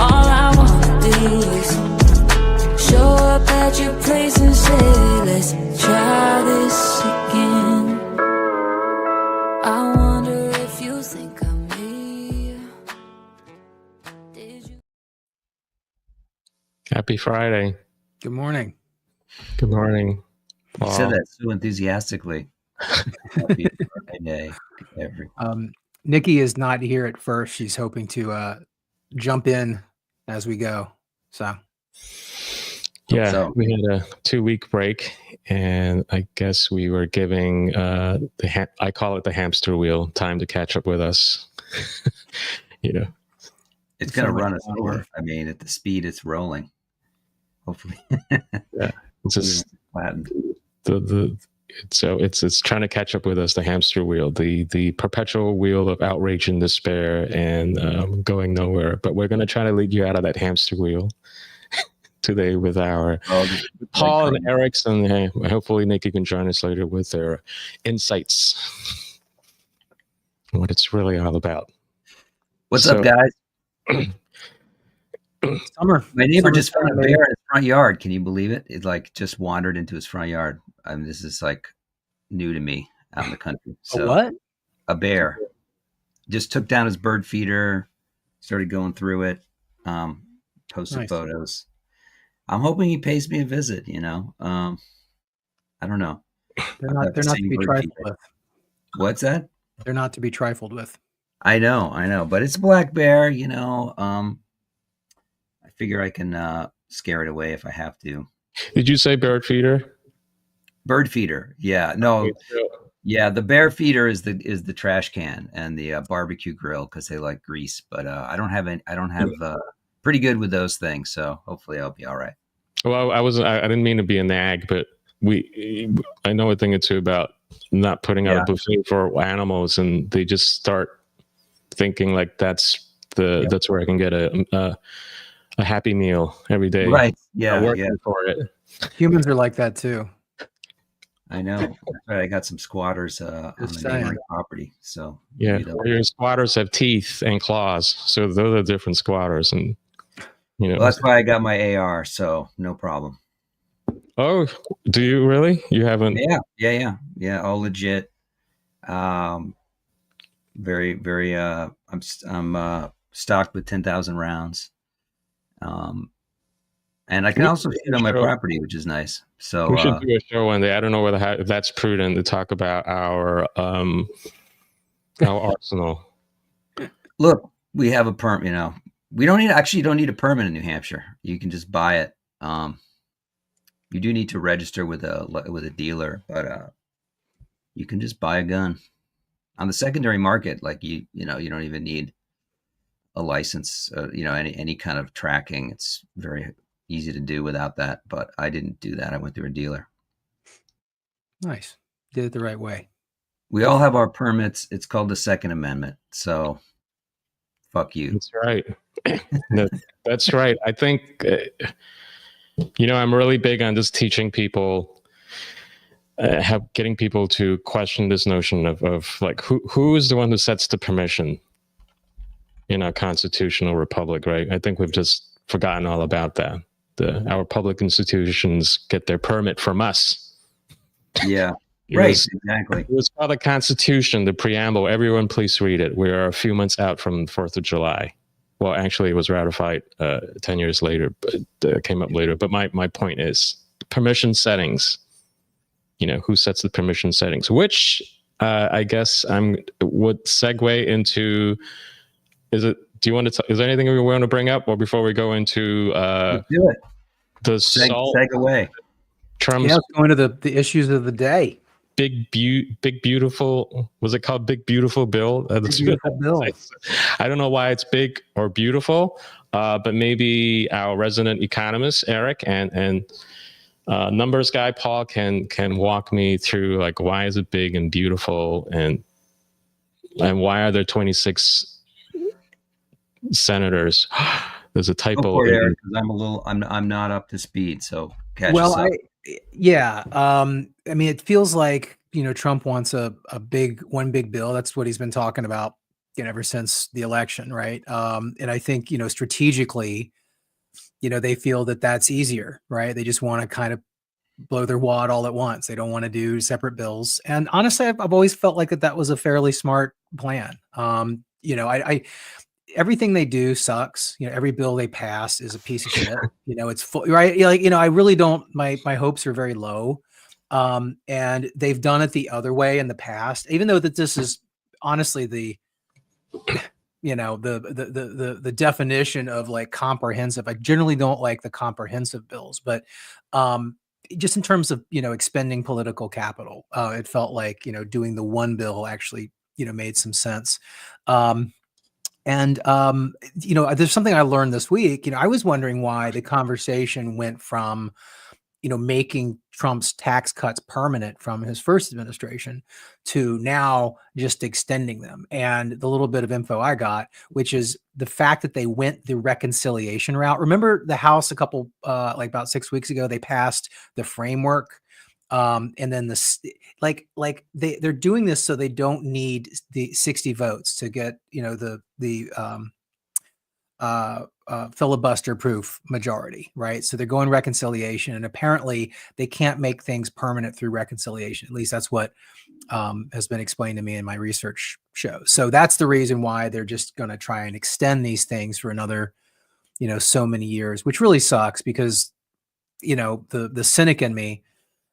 All I wanna do is show up at your place and say, let's try this again. I wonder if you think of me. Did you? Happy Friday. Good morning. Good morning. You said that so enthusiastically. Happy Friday, everyone. Nikki is not here at first. She's hoping to jump in as we go. So, yeah, we had a 2-week break, and I guess we were giving I call it the hamster wheel, time to catch up with us. It's going to run us over. I mean, at the speed it's rolling. Hopefully, yeah, it's just flattened. So it's trying to catch up with us, the hamster wheel, the perpetual wheel of outrage and despair, and going nowhere. But we're going to try to lead you out of that hamster wheel today with our Paul and Eric's, and hopefully Nikki can join us later with their insights, what it's really all about. What's up, guys? Summer. My neighbor just found a bear in his front yard. Can you believe it? It just wandered into his front yard. I mean, this is new to me out in the country. So, what? A bear just took down his bird feeder, started going through it, posted photos. I'm hoping he pays me a visit. I don't know. They're not to be trifled with. What's that? They're not to be trifled with. I know, but it's a black bear. I figure I can scare it away if I have to. Did you say bird feeder? Bird feeder, yeah. No, yeah. The bear feeder is the trash can and the barbecue grill because they like grease. But I don't have pretty good with those things, so hopefully I'll be all right. Well, I didn't mean to be a nag, but I know a thing or two about not putting out a buffet for animals, and they just start thinking like that's where I can get a Happy Meal every day. Right. Yeah. Working for it. Humans are like that too. I know. I got some squatters on the neighboring property. So your squatters have teeth and claws, so those are different squatters, and well, that's why I got my AR. So no problem. Oh, do you really? You haven't? Yeah. All legit. Very, very. I'm stocked with 10,000 rounds. And I can also shoot on my property, which is nice. So we should do a show one day. I don't know if that's prudent to talk about our arsenal. Look, we have a permit. We don't need a permit in New Hampshire. You can just buy it. You do need to register with a dealer, but you can just buy a gun on the secondary market. You don't even need a license, any kind of tracking. It's very easy to do without that, but I didn't do that. I went through a dealer. Nice. Did it the right way. We all have our permits. It's called the Second Amendment. So fuck you. That's right. That's right. I think, I'm really big on just teaching people, getting people to question this notion of who is the one who sets the permission in our constitutional republic, right? I think we've just forgotten all about that. Our public institutions get their permit from us. Yeah, exactly. It was called the Constitution, the preamble. Everyone, please read it. We are a few months out from 4th of July. Well, actually, it was ratified 10 years later, but came up later. But my point is permission settings. Who sets the permission settings? Which I guess would segue into. Is there anything we want to bring up, or before we go into do it? The seg away. Trump's going to the issues of the day. Big beautiful. Was it called Big Beautiful Bill? Big Beautiful Bill. I don't know why it's big or beautiful, but maybe our resident economist Eric and numbers guy Paul can walk me through why is it big and beautiful, and why are there 26 senators? There's a typo. Eric, I'm not up to speed, so catch us up. It feels like Trump wants a big bill. That's what he's been talking about ever since the election, right? And I think, strategically, they feel that that's easier, right? They just want to kind of blow their wad all at once. They don't want to do separate bills. And honestly, I've always felt like that was a fairly smart plan. I everything they do sucks. Every bill they pass is a piece of shit. It's full, right? I really don't. My hopes are very low. And they've done it the other way in the past, even though that this is honestly the the definition of like comprehensive. I generally don't like the comprehensive bills, but just in terms of expending political capital, it felt like doing the one bill actually made some sense. There's something I learned this week. I was wondering why the conversation went from making Trump's tax cuts permanent from his first administration to now just extending them. And the little bit of info I got, which is the fact that they went the reconciliation route. Remember the House a couple, like about 6 weeks ago, they passed the framework. And then they're doing this so they don't need the 60 votes to get, filibuster proof majority, right? So they're going reconciliation, and apparently they can't make things permanent through reconciliation. At least that's what has been explained to me in my research show. So that's the reason why they're just going to try and extend these things for another, so many years, which really sucks because, the cynic in me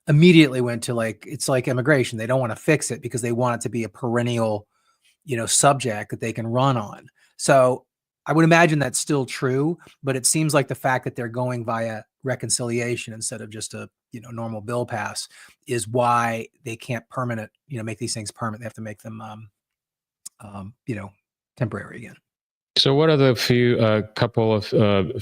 immediately went to it's like immigration. They don't want to fix it because they want it to be a perennial, subject that they can run on. So I would imagine that's still true, but it seems like the fact that they're going via reconciliation instead of just a normal bill pass is why they can't make these things permanent. They have to make them temporary again. So, what are the few couple of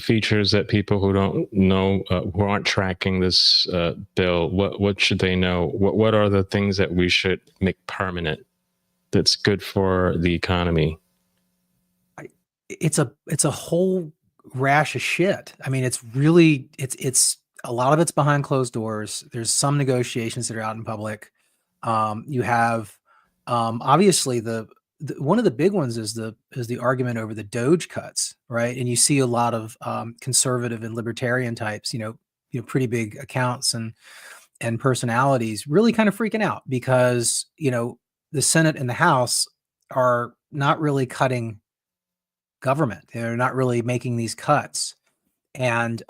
features that people who don't know, who aren't tracking this bill, what should they know? What are the things that we should make permanent that's good for the economy? It's a whole rash of shit. I mean, it's really it's a lot of it's behind closed doors. There's some negotiations that are out in public. You have obviously the one of the big ones is the argument over the Doge cuts, right? And you see a lot of conservative and libertarian types, pretty big accounts and personalities really kind of freaking out because the Senate and the House are not really cutting government. They're not really making these cuts. And,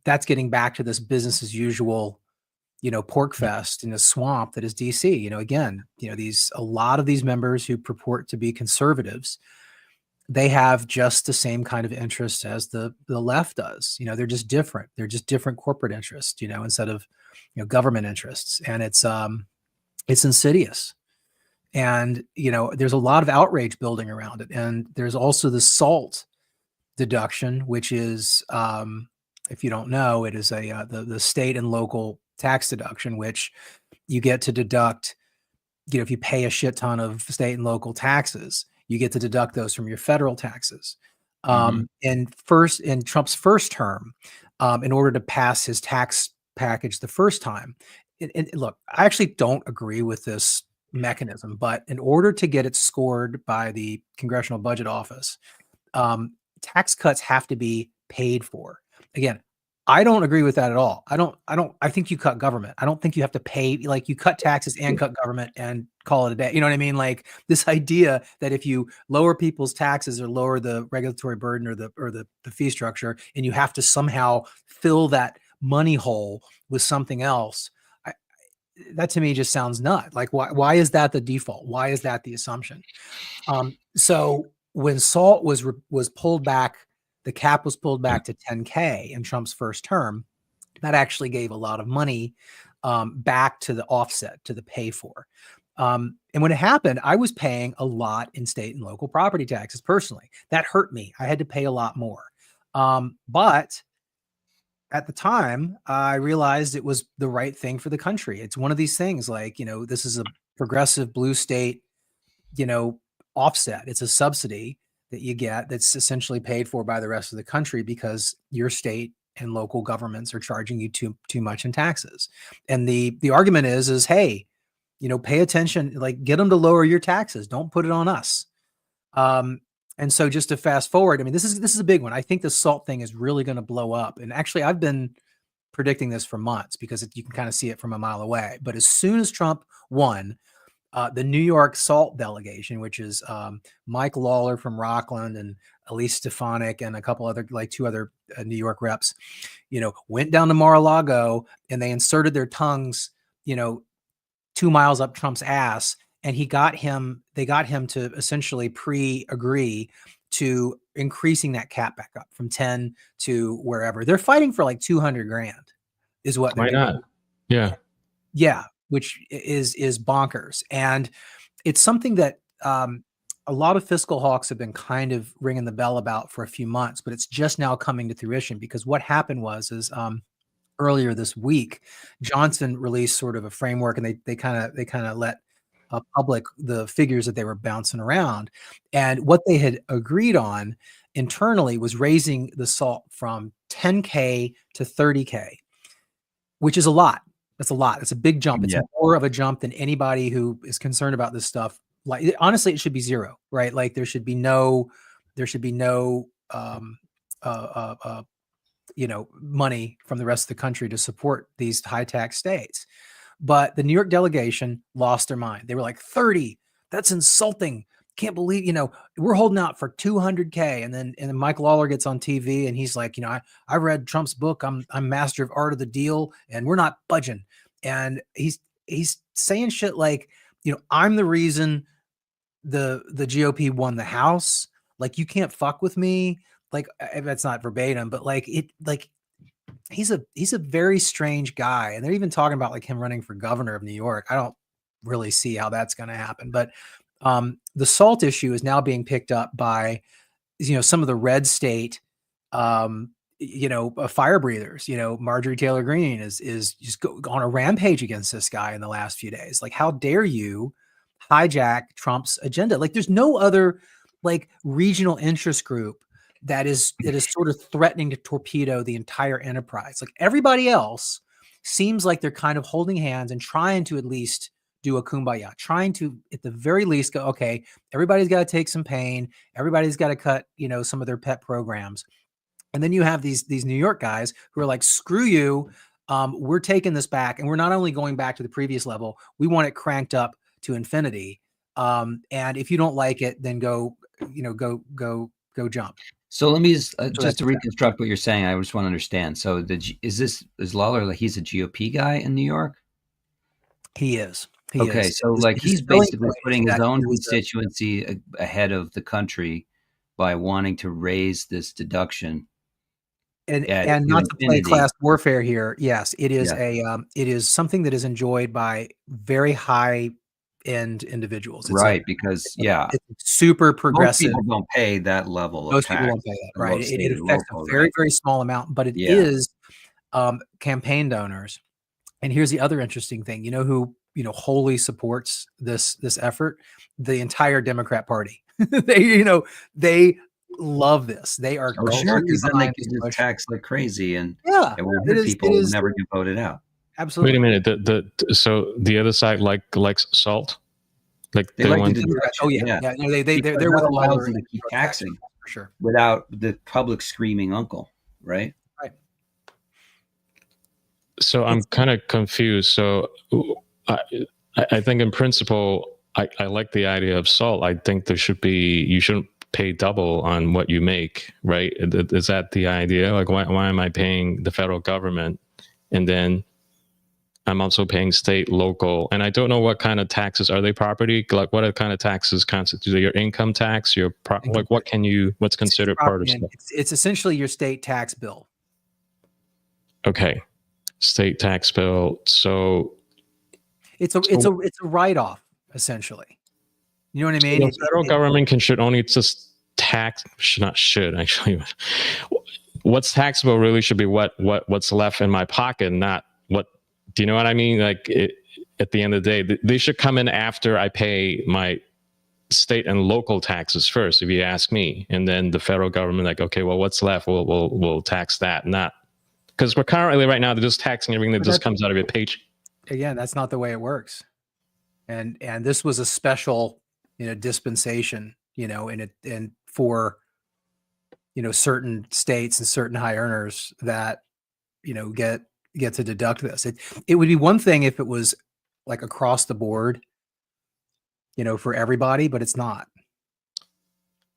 that's getting back to this business as usual, pork fest in the swamp that is DC. Again, a lot of these members who purport to be conservatives, they have just the same kind of interests as the left does. They're just different. They're just different corporate interests, instead of, government interests. And it's insidious. And, there's a lot of outrage building around it. And there's also the SALT deduction, which is, if you don't know, it is the state and local tax deduction, which you get to deduct, if you pay a shit ton of state and local taxes, you get to deduct those from your federal taxes. In Trump's first term, in order to pass his tax package the first time, and look, I actually don't agree with this mechanism, but in order to get it scored by the Congressional Budget Office, tax cuts have to be paid for. Again, I don't agree with that at all. I think you cut government. I don't think you have to pay, you cut taxes and cut government and call it a day. You know what I mean? Like this idea that if you lower people's taxes or lower the regulatory burden or the fee structure, and you have to somehow fill that money hole with something else, that to me just sounds nuts. Like why is that the default? Why is that the assumption? So when SALT was pulled back, the cap was pulled back to 10K in Trump's first term, that actually gave a lot of money back to the offset, to the pay for. And when it happened, I was paying a lot in state and local property taxes personally. That hurt me. I had to pay a lot more. But at the time, I realized it was the right thing for the country. It's one of these things this is a progressive blue state, offset. It's a subsidy that you get that's essentially paid for by the rest of the country because your state and local governments are charging you too much in taxes. And the argument is, hey, pay attention, get them to lower your taxes. Don't put it on us. And so just to fast forward, I mean, this is a big one. I think the salt thing is really going to blow up. And actually, I've been predicting this for months because you can kind of see it from a mile away. But as soon as Trump won, the New York SALT delegation, which is Mike Lawler from Rockland and Elise Stefanik and a couple other, like 2 other New York reps, went down to Mar-a-Lago and they inserted their tongues, 2 miles up Trump's ass. And they got him to essentially pre-agree to increasing that cap back up from 10 to wherever. They're fighting for like 200 grand is what they're Why not? Yeah. Yeah. Which is bonkers. And it's something that a lot of fiscal hawks have been kind of ringing the bell about for a few months, but it's just now coming to fruition because what happened is earlier this week, Johnson released sort of a framework and they kind of let public the figures that they were bouncing around. And what they had agreed on internally was raising the SALT from 10K to 30K, which is a lot. That's a lot. It's a big jump. It's more of a jump than anybody who is concerned about this stuff. Like, honestly, it should be 0, right? Like there should be no money from the rest of the country to support these high tax states. But the New York delegation lost their mind. They were like, 30, that's insulting. Can't believe, we're holding out for 200K. And then Mike Lawler gets on TV and he's like, I read Trump's book. I'm master of art of the deal and we're not budging. And he's saying shit like, I'm the reason the GOP won the House. Like, you can't fuck with me. Like, that's not verbatim, but he's a very strange guy. And they're even talking about like him running for governor of New York. I don't really see how that's going to happen, but the SALT issue is now being picked up by, some of the red state, fire breathers. Marjorie Taylor Greene is just on a rampage against this guy in the last few days. Like, how dare you hijack Trump's agenda? Like, there's no other like regional interest group that is sort of threatening to torpedo the entire enterprise. Like, everybody else seems like they're kind of holding hands and trying to at least do a kumbaya, trying to at the very least go, okay, everybody's got to take some pain. Everybody's got to cut, some of their pet programs. And then you have these New York guys who are like, screw you. We're taking this back. And we're not only going back to the previous level, we want it cranked up to infinity. And if you don't like it, then go jump. So let me just to reconstruct what you're saying. I just want to understand. So is Lawler, like, he's a GOP guy in New York? He is. So he's basically putting his own constituency ahead of the country by wanting to raise this deduction. And not to play class warfare here. Yes, it is it is something that is enjoyed by very high end individuals. It's because it's super progressive. Most people don't pay that level. Most people don't pay that, right? It affects a very, very small amount, but it is campaign donors. And here's the other interesting thing. You know who wholly supports this effort? The entire Democrat Party. They love this. They are sure, because then they can just tax like crazy, and people will never get voted out. Absolutely. Wait a minute. So the other side likes SALT. Like they like want to do they're with allows them to keep taxing for sure without the public screaming uncle, right? Right. So I'm kind of confused. So I think in principle, I like the idea of SALT. I think you shouldn't pay double on what you make, right? Is that the idea? Like, why am I paying the federal government and then I'm also paying state, local, and I don't know what kind of taxes are they property. Like, what kind of taxes constitute your income tax? What's considered part of stuff? It's essentially your state tax bill. Okay, state tax bill. So it's a write-off essentially. You know what I mean? The federal government should only just tax. Should actually. What's taxable really should be what's left in my pocket, not what. Do you know what I mean? Like, at the end of the day, they should come in after I pay my state and local taxes first, if you ask me, and then the federal government, like, okay, well, what's left? We'll tax that, not because we're currently right now they're just taxing everything that just comes out of your paycheck. Again, that's not the way it works, and this was a special dispensation and for, certain states and certain high earners that, get to deduct this. It would be one thing if it was like across the board, for everybody, but it's not.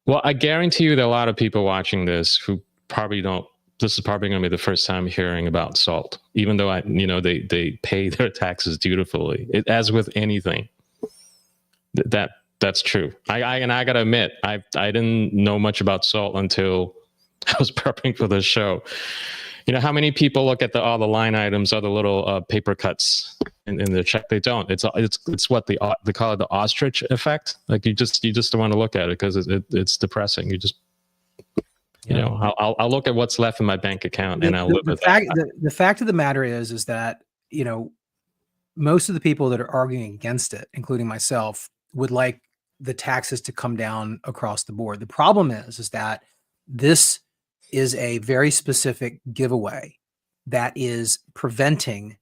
Well, I guarantee you that a lot of people watching this who probably don't, this is probably going to be the first time hearing about SALT, even though they pay their taxes dutifully. As with anything, that's true. I got to admit, I didn't know much about SALT until I was prepping for this show. How many people look at all the line items, all the little paper cuts in the check? They don't. It's what they call it, the ostrich effect. Like you just don't want to look at it because it's depressing. You just I'll look at what's left in my bank account and I'll live with that. The fact of the matter is that most of the people that are arguing against it, including myself, would like the taxes to come down across the board. The problem is that this is a very specific giveaway that is preventing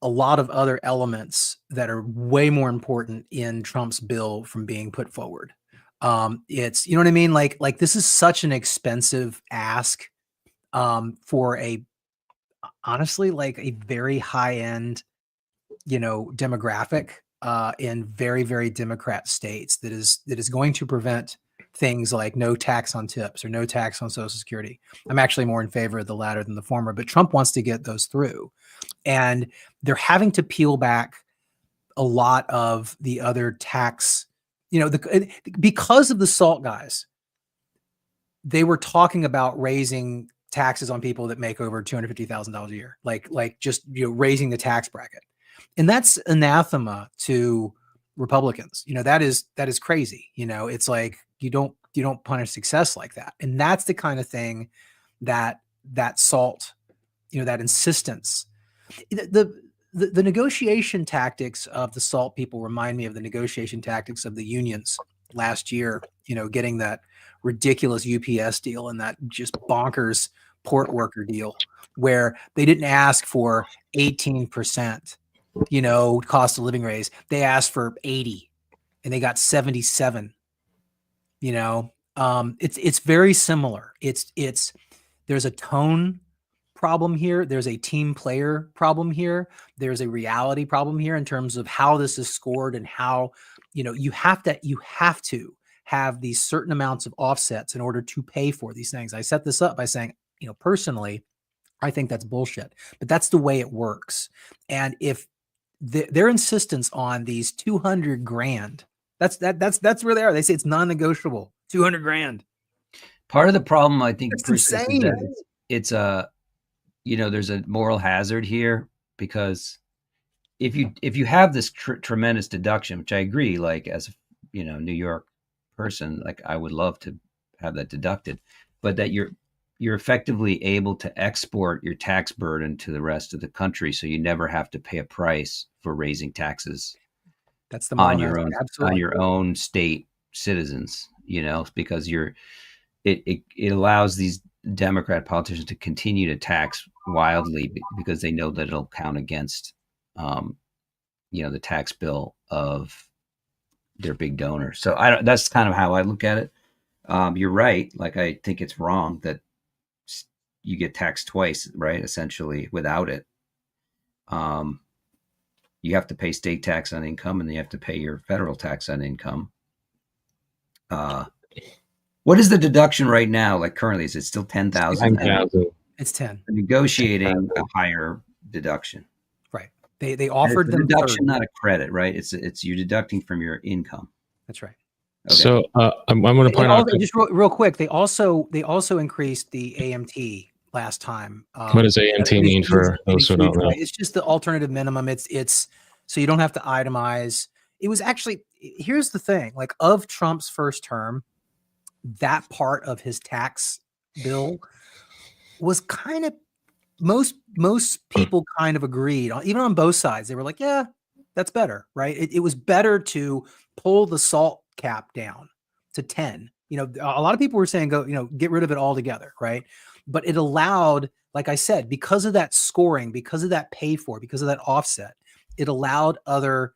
a lot of other elements that are way more important in Trump's bill from being put forward. It's, you know what I mean? Like this is such an expensive ask for honestly, like a very high end, demographic in very, very Democrat states that is going to prevent things like no tax on tips or no tax on Social Security. I'm actually more in favor of the latter than the former, but Trump wants to get those through. And they're having to peel back a lot of the other tax, because of the SALT guys, they were talking about raising taxes on people that make over $250,000 a year, like just, raising the tax bracket. And that's anathema to Republicans. That is crazy. It's like, you don't punish success like that. And that's the kind of thing that SALT, that insistence, the negotiation tactics of the SALT people remind me of the negotiation tactics of the unions last year, getting that ridiculous UPS deal and that just bonkers port worker deal where they didn't ask for 18%, cost of living raise. They asked for 80 and they got 77. It's very similar. There's a tone problem here. There's a team player problem here. There's a reality problem here in terms of how this is scored and how, you have to have these certain amounts of offsets in order to pay for these things. I set this up by saying, personally, I think that's bullshit, but that's the way it works. And if their insistence on these 200 grand, that's where they are. They say it's non-negotiable. 200 grand. Part of the problem, I think, That's insane. It's there's a moral hazard here because if you have this tremendous deduction, which I agree, like as a New York person, like I would love to have that deducted, but that you're effectively able to export your tax burden to the rest of the country, so you never have to pay a price for raising taxes. That's the on your own state citizens, because it allows these Democrat politicians to continue to tax wildly because they know that it'll count against, the tax bill of their big donor. So that's kind of how I look at it. You're right. Like, I think it's wrong that you get taxed twice, right? Essentially without it. You have to pay state tax on income and you have to pay your federal tax on income. What is the deduction right now? Like currently, is it still 10,000? It's 10. Negotiating a higher deduction. Right. They offered them deduction, 30. not a credit, right? It's you deducting from your income. That's right. Okay. So I'm going to point out just real quick. They also increased the AMT last time. What does AMT mean for those who don't know? It's just the alternative minimum. It's so you don't have to itemize. It was actually, here's the thing, like of Trump's first term, that part of his tax bill was kind of, most people kind of agreed on, even on both sides. They were like, yeah, that's better, right? It was better to pull the SALT cap down to 10. A lot of people were saying, go, get rid of it altogether, right? But it allowed, like I said, because of that scoring, because of that pay for, because of that offset, it allowed other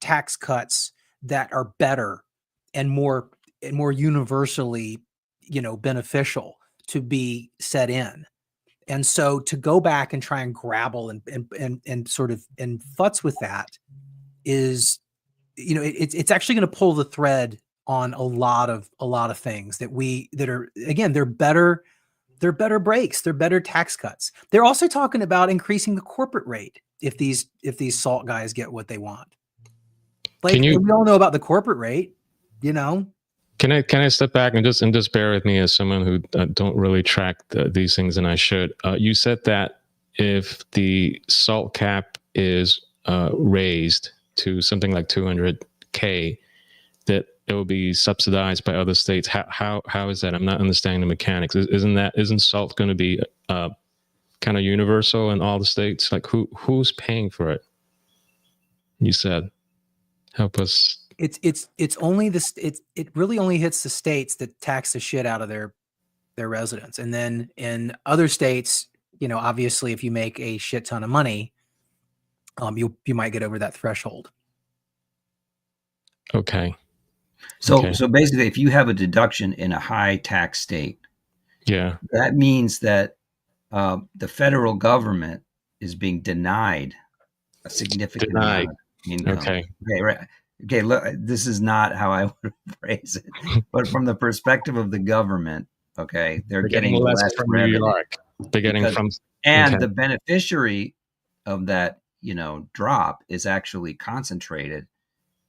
tax cuts that are better more universally, beneficial to be set in. And so to go back and try and grapple and sort of and futz with that is, it's actually going to pull the thread on a lot of things that are, again, they're better breaks, they're better tax cuts. They're also talking about increasing the corporate rate if these SALT guys get what they want. Like, we all know about the corporate rate, Can I step back and just bear with me as someone who don't really track these things, and I should. You said that if the SALT cap is raised to something like 200K, that it will be subsidized by other states. How is that? I'm not understanding the mechanics. Isn't SALT going to be kind of universal in all the states? Like who's paying for it? You said, help us. It's only it really only hits the states that tax the shit out of their residents. And then in other states, obviously if you make a shit ton of money, you might get over that threshold. Okay. So basically if you have a deduction in a high tax state, that means that the federal government is being denied a significant amount of income. Okay, right. Okay, look, this is not how I would phrase it, but from the perspective of the government, okay, they're getting less from revenue. New York. They're getting the beneficiary of that, drop is actually concentrated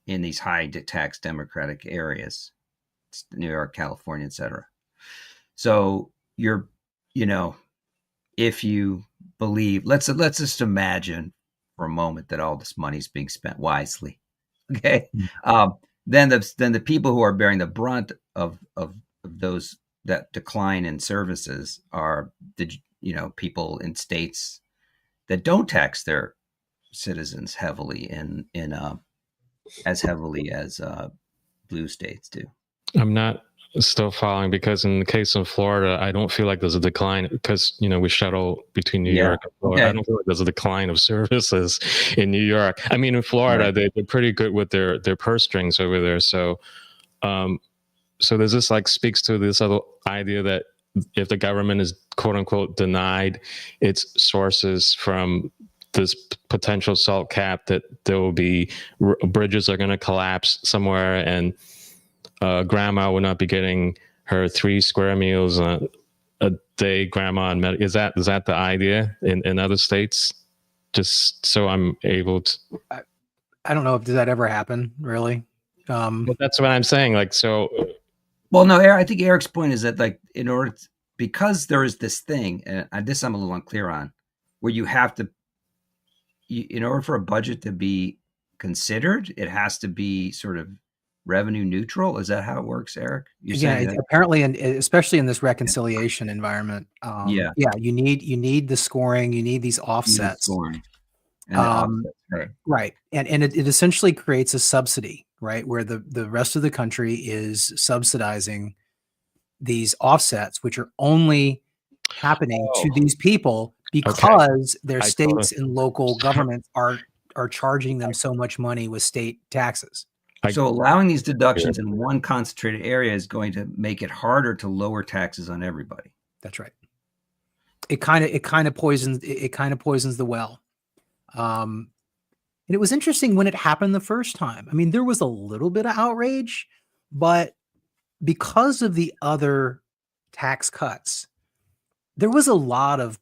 in these high tax Democratic areas, New York, California, etc. So you're, if you believe, let's just imagine for a moment that all this money is being spent wisely. Okay. Then the people who are bearing the brunt of those, that decline in services, are the people in states that don't tax their citizens heavily in as heavily as blue states do. I'm not still following, because in the case of Florida, I don't feel like there's a decline, because we shuttle between New York and Florida. I don't feel like there's a decline of services in New York. I mean, in Florida, they're pretty good with their purse strings over there. So so there's this speaks to this other idea that if the government is quote unquote denied its sources from this potential SALT cap, that there will be bridges are going to collapse somewhere, and grandma will not be getting her 3 square meals a day. Grandma and is that the idea in other states? Just so I'm able to. I don't know if that ever happen, really. But that's what I'm saying. Well, no, I think Eric's point is that in order because there is this thing, and this I'm a little unclear on, where you have to, in order for a budget to be considered, it has to be sort of revenue neutral. Is that how it works, Eric? Apparently, and especially in this reconciliation environment, you need the scoring, you need these offsets. Right, and it essentially creates a subsidy, right, where the rest of the country is subsidizing these offsets, which are only happening to these people because their states and local governments are charging them so much money with state taxes. So allowing these deductions in one concentrated area is going to make it harder to lower taxes on everybody. That's right. It kind of poisons the well. And it was interesting when it happened the first time. I mean, there was a little bit of outrage, but because of the other tax cuts, there was a lot of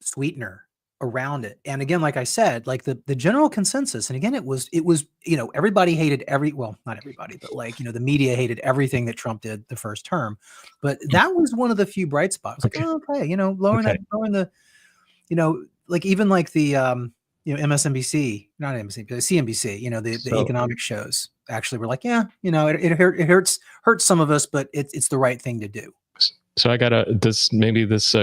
sweetener around it. And again, like I said, the general consensus, and again, it was, everybody hated not everybody, but the media hated everything that Trump did the first term. But that was one of the few bright spots. Lowering the, even the, MSNBC, not MSNBC, but CNBC, the economic shows actually were it hurts some of us, but it's the right thing to do. So I got this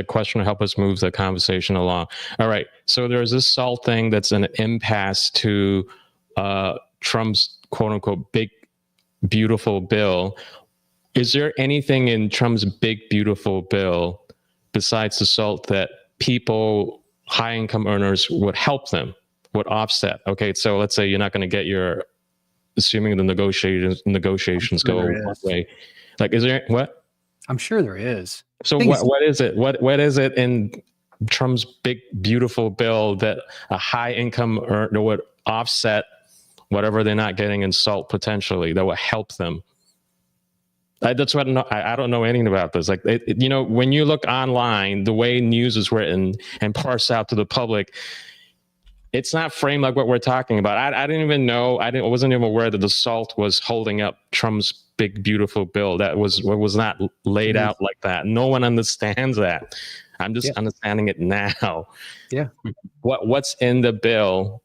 question will help us move the conversation along. All right. So there's this SALT thing that's an impasse to Trump's quote unquote big, beautiful bill. Is there anything in Trump's big, beautiful bill besides the SALT that people, high income earners, would help them, would offset? Okay. So let's say you're not going to get your assuming the negotiations go one way. Like, is there what? I'm sure there is. So what is it? What is it in Trump's big beautiful bill that a high income earner would offset whatever they're not getting in SALT potentially, that would help them? That's what I don't know anything about this. Like, when you look online, the way news is written and parsed out to the public, it's not framed like what we're talking about. I didn't even know. I wasn't even aware that the SALT was holding up Trump's big beautiful bill. That was not laid out like that. No one understands that. I'm just understanding it now. Yeah. What's in the bill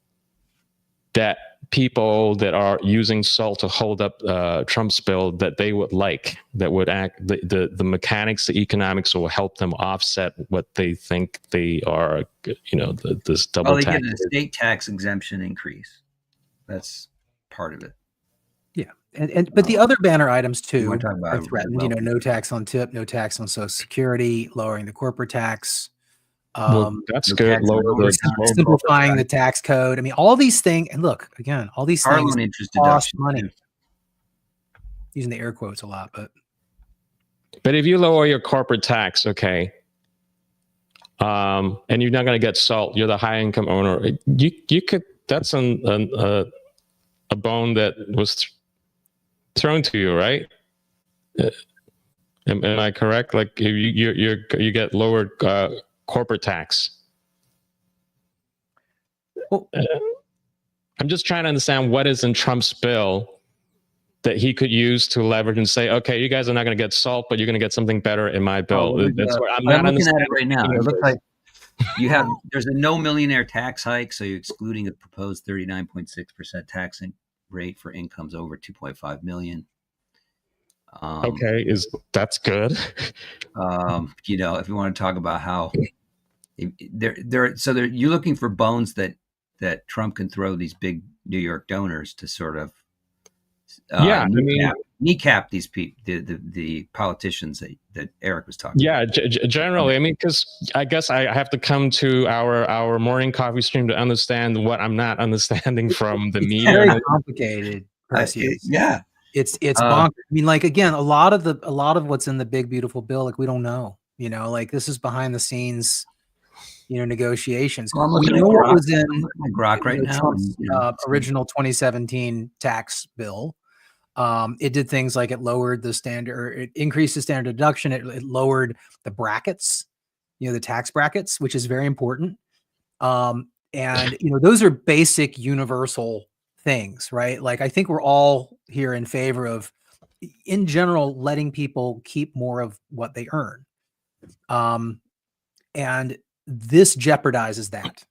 that people that are using SALT to hold up Trump's bill that they would like, that would act the mechanics, the economics will help them offset what they think they are, this double tax. They get an estate tax exemption increase. That's part of it. Yeah. But the other banner items too are threatened, well, no tax on tip, no tax on Social Security, lowering the corporate tax. That's good. Simplifying the tax code. I mean, all these things, and look, again, all these things cost money. Using the air quotes a lot, but if you lower your corporate tax, okay, and you're not going to get SALT, you're the high income owner. You could. That's a bone that was thrown to you, right? Am I correct? Like, you get lowered corporate tax. Well, I'm just trying to understand what is in Trump's bill that he could use to leverage and say, okay, you guys are not going to get SALT, but you're going to get something better in my bill. That's what I'm not looking at it right now. It looks like there's a no millionaire tax hike, so you're excluding a proposed 39.6% tax rate for incomes over 2.5 million. Okay, that's good. If you want to talk about how you're looking for bones that Trump can throw these big New York donors to sort of kneecap these people, the politicians that Eric was talking about. Generally, I mean, because I guess I have to come to our morning coffee stream to understand what I'm not understanding from the media. Very complicated. It's bonkers. I mean, like, again, a lot of what's in the big beautiful bill, like, we don't know. Like, this is behind the scenes, negotiations. We know what was in Grok right now. Trump's original 2017 tax bill. It did things like it lowered the standard, it increased the standard deduction. It lowered the brackets, the tax brackets, which is very important. And those are basic universal things, right? Like, I think we're all here in favor of, in general, letting people keep more of what they earn. And this jeopardizes that,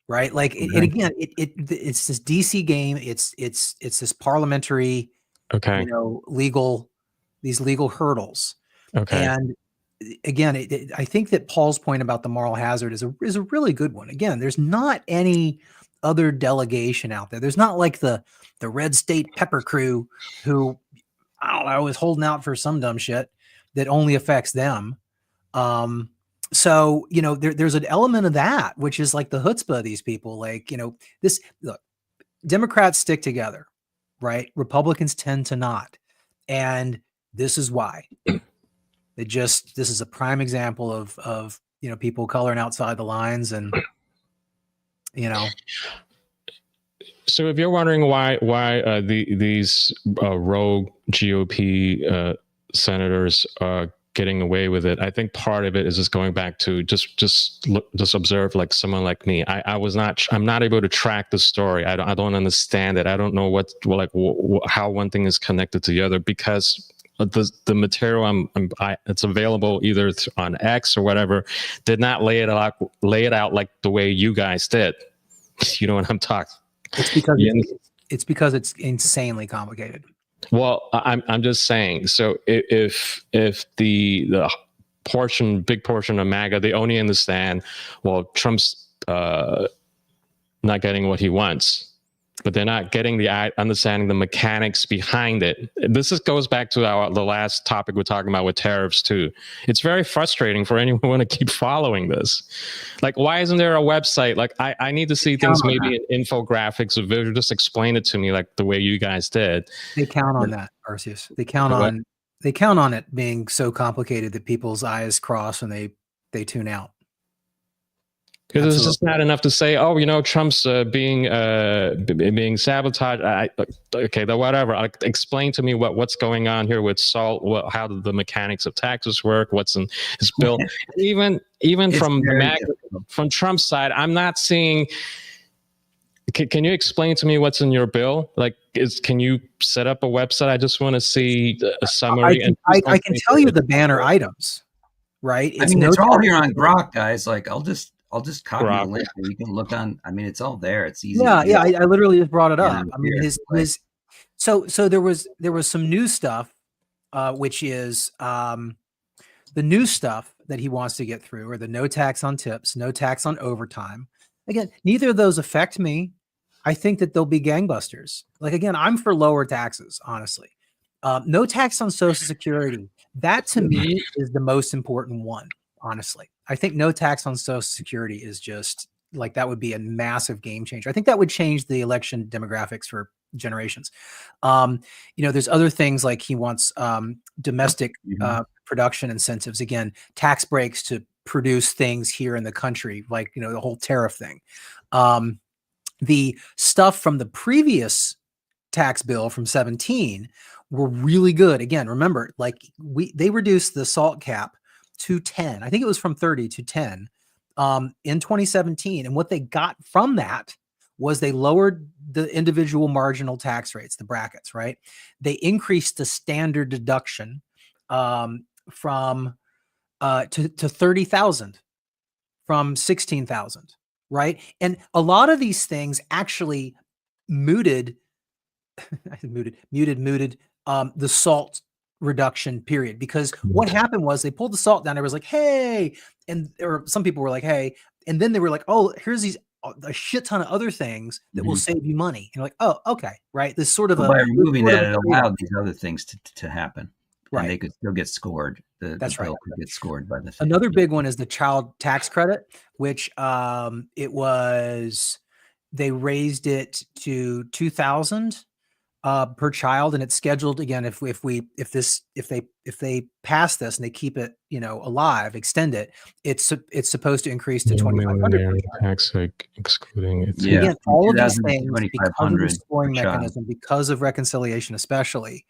right? Like, it's this DC game. It's this parliamentary, these legal hurdles. Okay. And again, I think that Paul's point about the moral hazard is a really good one. Again, there's not any other delegation out there. There's not like the red state pepper crew who, I don't know, is holding out for some dumb shit that only affects them. So, there's an element of that, which is like the chutzpah of these people. Like, look, Democrats stick together, right? Republicans tend to not. And this is why. This is a prime example of people coloring outside the lines, and So if you're wondering why these rogue GOP senators are getting away with it, I think part of it is just going back to just observe, like someone like me. I'm not able to track the story. I don't understand it. I don't know how one thing is connected to the other, because the material it's available either on X or whatever did not lay it out like the way you guys did. You know what I'm talking? It's because it's insanely complicated. Well, I'm just saying. So if the big portion of MAGA, they only understand, well, Trump's not getting what he wants. but they're not getting understanding the mechanics behind it. Goes back to the last topic we're talking about with tariffs too. It's very frustrating for anyone who want to keep following this. Like, why isn't there a website? Like, I need to see things maybe in infographics or visual. Just explain it to me like the way you guys did. They count on that, Arceus. They count on it being so complicated that people's eyes cross and they tune out. Because it's just not enough to say, oh, Trump's being sabotaged. Whatever. Explain to me what's going on here with SALT. How do the mechanics of taxes work? What's in his bill? even from Trump's side, I'm not seeing. Can you explain to me what's in your bill? Like, can you set up a website? I just want to see a summary. I can tell you the banner items, right? It's all here on Grok, guys. Like, I'll just copy the link and you can look on. I mean, it's all there. It's easy. Yeah. I literally just brought it up. I mean, so there was some new stuff, which is the new stuff that he wants to get through, or the no tax on tips, no tax on overtime. Again, neither of those affect me. I think that they'll be gangbusters. Like, again, I'm for lower taxes, honestly. No tax on Social Security. That to me is the most important one, honestly. I think no tax on Social Security is just like, that would be a massive game changer. I think that would change the election demographics for generations. There's other things like he wants domestic production incentives. Again, tax breaks to produce things here in the country, like, the whole tariff thing. The stuff from the previous tax bill from 17 were really good. Again, remember, like, they reduced the SALT cap to 10. I think it was from 30 to 10 in 2017. And what they got from that was they lowered the individual marginal tax rates, the brackets, right? They increased the standard deduction from to 30,000 from 16,000, right? And a lot of these things actually muted the SALT reduction period, because what happened was they pulled the SALT down. It was like, hey, or some people were like, hey, and then they were like, oh, here's a shit ton of other things that will save you money. And you're like, oh, okay, right. This sort of by removing that, it allowed these other things to happen. Right. And they could still get scored. That's right. Could get scored by the thing. Another big one is the child tax credit, which they raised it to $2,000 per child, and it's scheduled again. If they pass this and they keep it, alive, extend it, it's supposed to increase to $2,500 tax hike, excluding it. Yeah, again, all of these things because of the scoring mechanism, because of reconciliation, especially,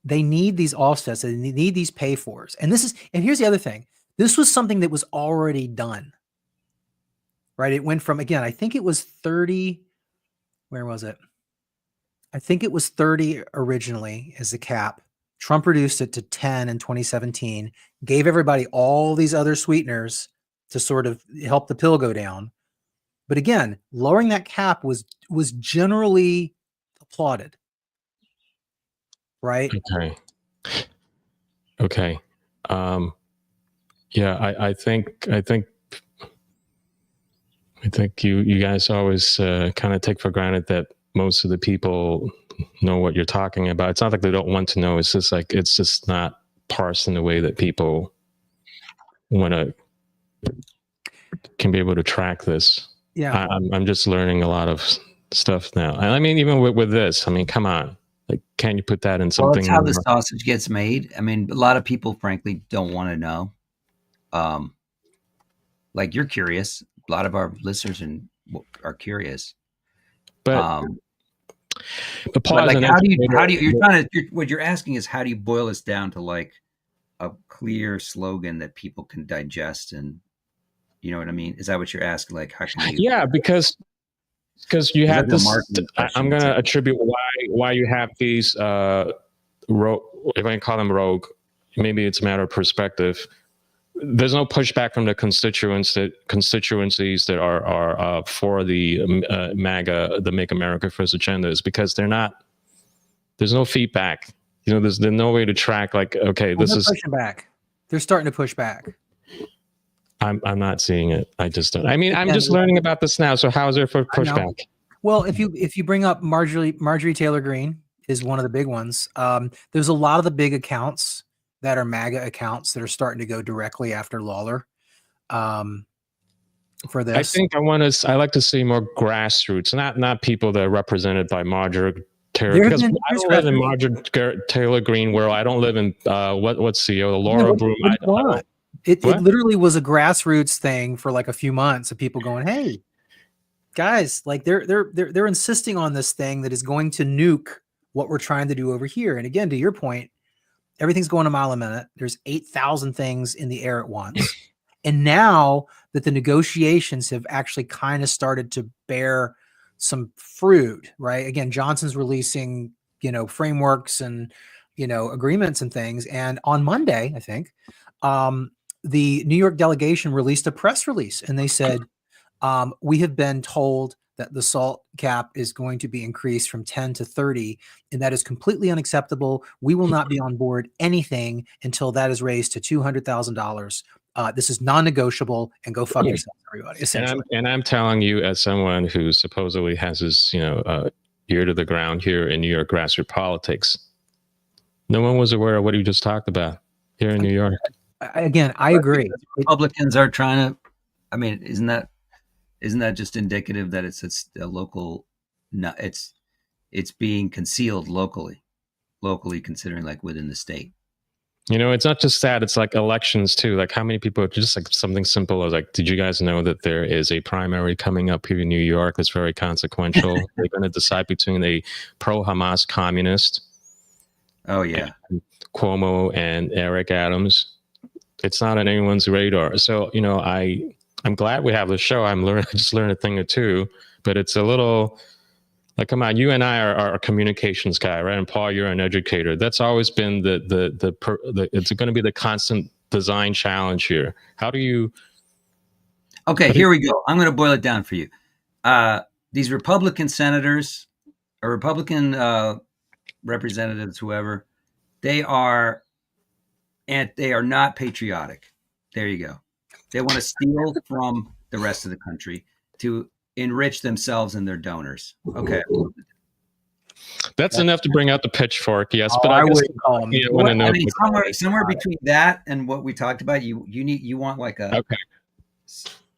they need these offsets, they need these pay-fors, and here's the other thing. This was something that was already done, right? It went from, again, I think it was 30. Where was it? I think it was 30 originally as the cap. Trump reduced it to 10 in 2017, gave everybody all these other sweeteners to sort of help the pill go down. But again, lowering that cap was generally applauded. Right? Okay. Yeah, I think you guys always kind of take for granted that most of the people know what you're talking about. It's not like they don't want to know. It's just like, it's just not parsed in the way that people can be able to track this. Yeah. I'm just learning a lot of stuff now. And I mean, even with this, I mean, come on. Like, can you put that in something? Well, that's how the sausage gets made. I mean, a lot of people, frankly, don't want to know. Like, you're curious. A lot of our listeners are curious. But like, what you're asking is, how do you boil this down to like a clear slogan that people can digest? And you know what I mean? Is that what you're asking? Like, how can you? Yeah, because you have this. I'm going to attribute why you have these rogue, if I can call them rogue, maybe it's a matter of perspective. There's no pushback from the constituencies that are for the MAGA, the Make America First agendas, because there's no feedback. There's no way to track, like, okay, this is pushing back. They're starting to push back. I'm not seeing it. I just don't. I mean, I'm just learning about this now. So how's there for pushback? Well, if you bring up Marjorie Taylor Greene is one of the big ones. There's a lot of the big accounts that are MAGA accounts that are starting to go directly after Lawler. For this, I think I like to see more grassroots, not people that are represented by Marjorie Taylor. Because I don't live in Marjorie Taylor Greene world. I don't live in what's the Laura Broom. It literally was a grassroots thing for like a few months of people going, "Hey, guys, like they're insisting on this thing that is going to nuke what we're trying to do over here." And again, to your point, everything's going a mile a minute. There's 8,000 things in the air at once. And now that the negotiations have actually kind of started to bear some fruit, right? Again, Johnson's releasing, frameworks and, agreements and things. And on Monday, I think, the New York delegation released a press release and they said, we have been told that the SALT cap is going to be increased from 10 to 30, and that is completely unacceptable. We will not be on board anything until that is raised to $200,000. This is non-negotiable, and go fuck yourself, everybody. Essentially. And I'm telling you, as someone who supposedly has his, ear to the ground here in New York grassroots politics, no one was aware of what you just talked about here in New York. Again, I agree. Republicans are trying to. I mean, isn't that just indicative that it's a local? No, it's being concealed locally, considering like within the state. It's not just that, it's like elections too. Like how many people, just like something simple as like, did you guys know that there is a primary coming up here in New York that's very consequential? They're going to decide between a pro-Hamas communist. Oh yeah. Cuomo and Eric Adams. It's not on anyone's radar. So, I'm glad we have the show. I just learned a thing or two, but it's a little like, come on, you and I are a communications guy, right? And Paul, you're an educator. That's always been it's going to be the constant design challenge here. How do you? Okay, here we go. I'm going to boil it down for you. These Republican senators or Republican representatives, whoever, they are not patriotic. There you go. They want to steal from the rest of the country to enrich themselves and their donors. Okay. That's enough to bring out the pitchfork, yes. But I would call them. Somewhere between that and what we talked about, you want like a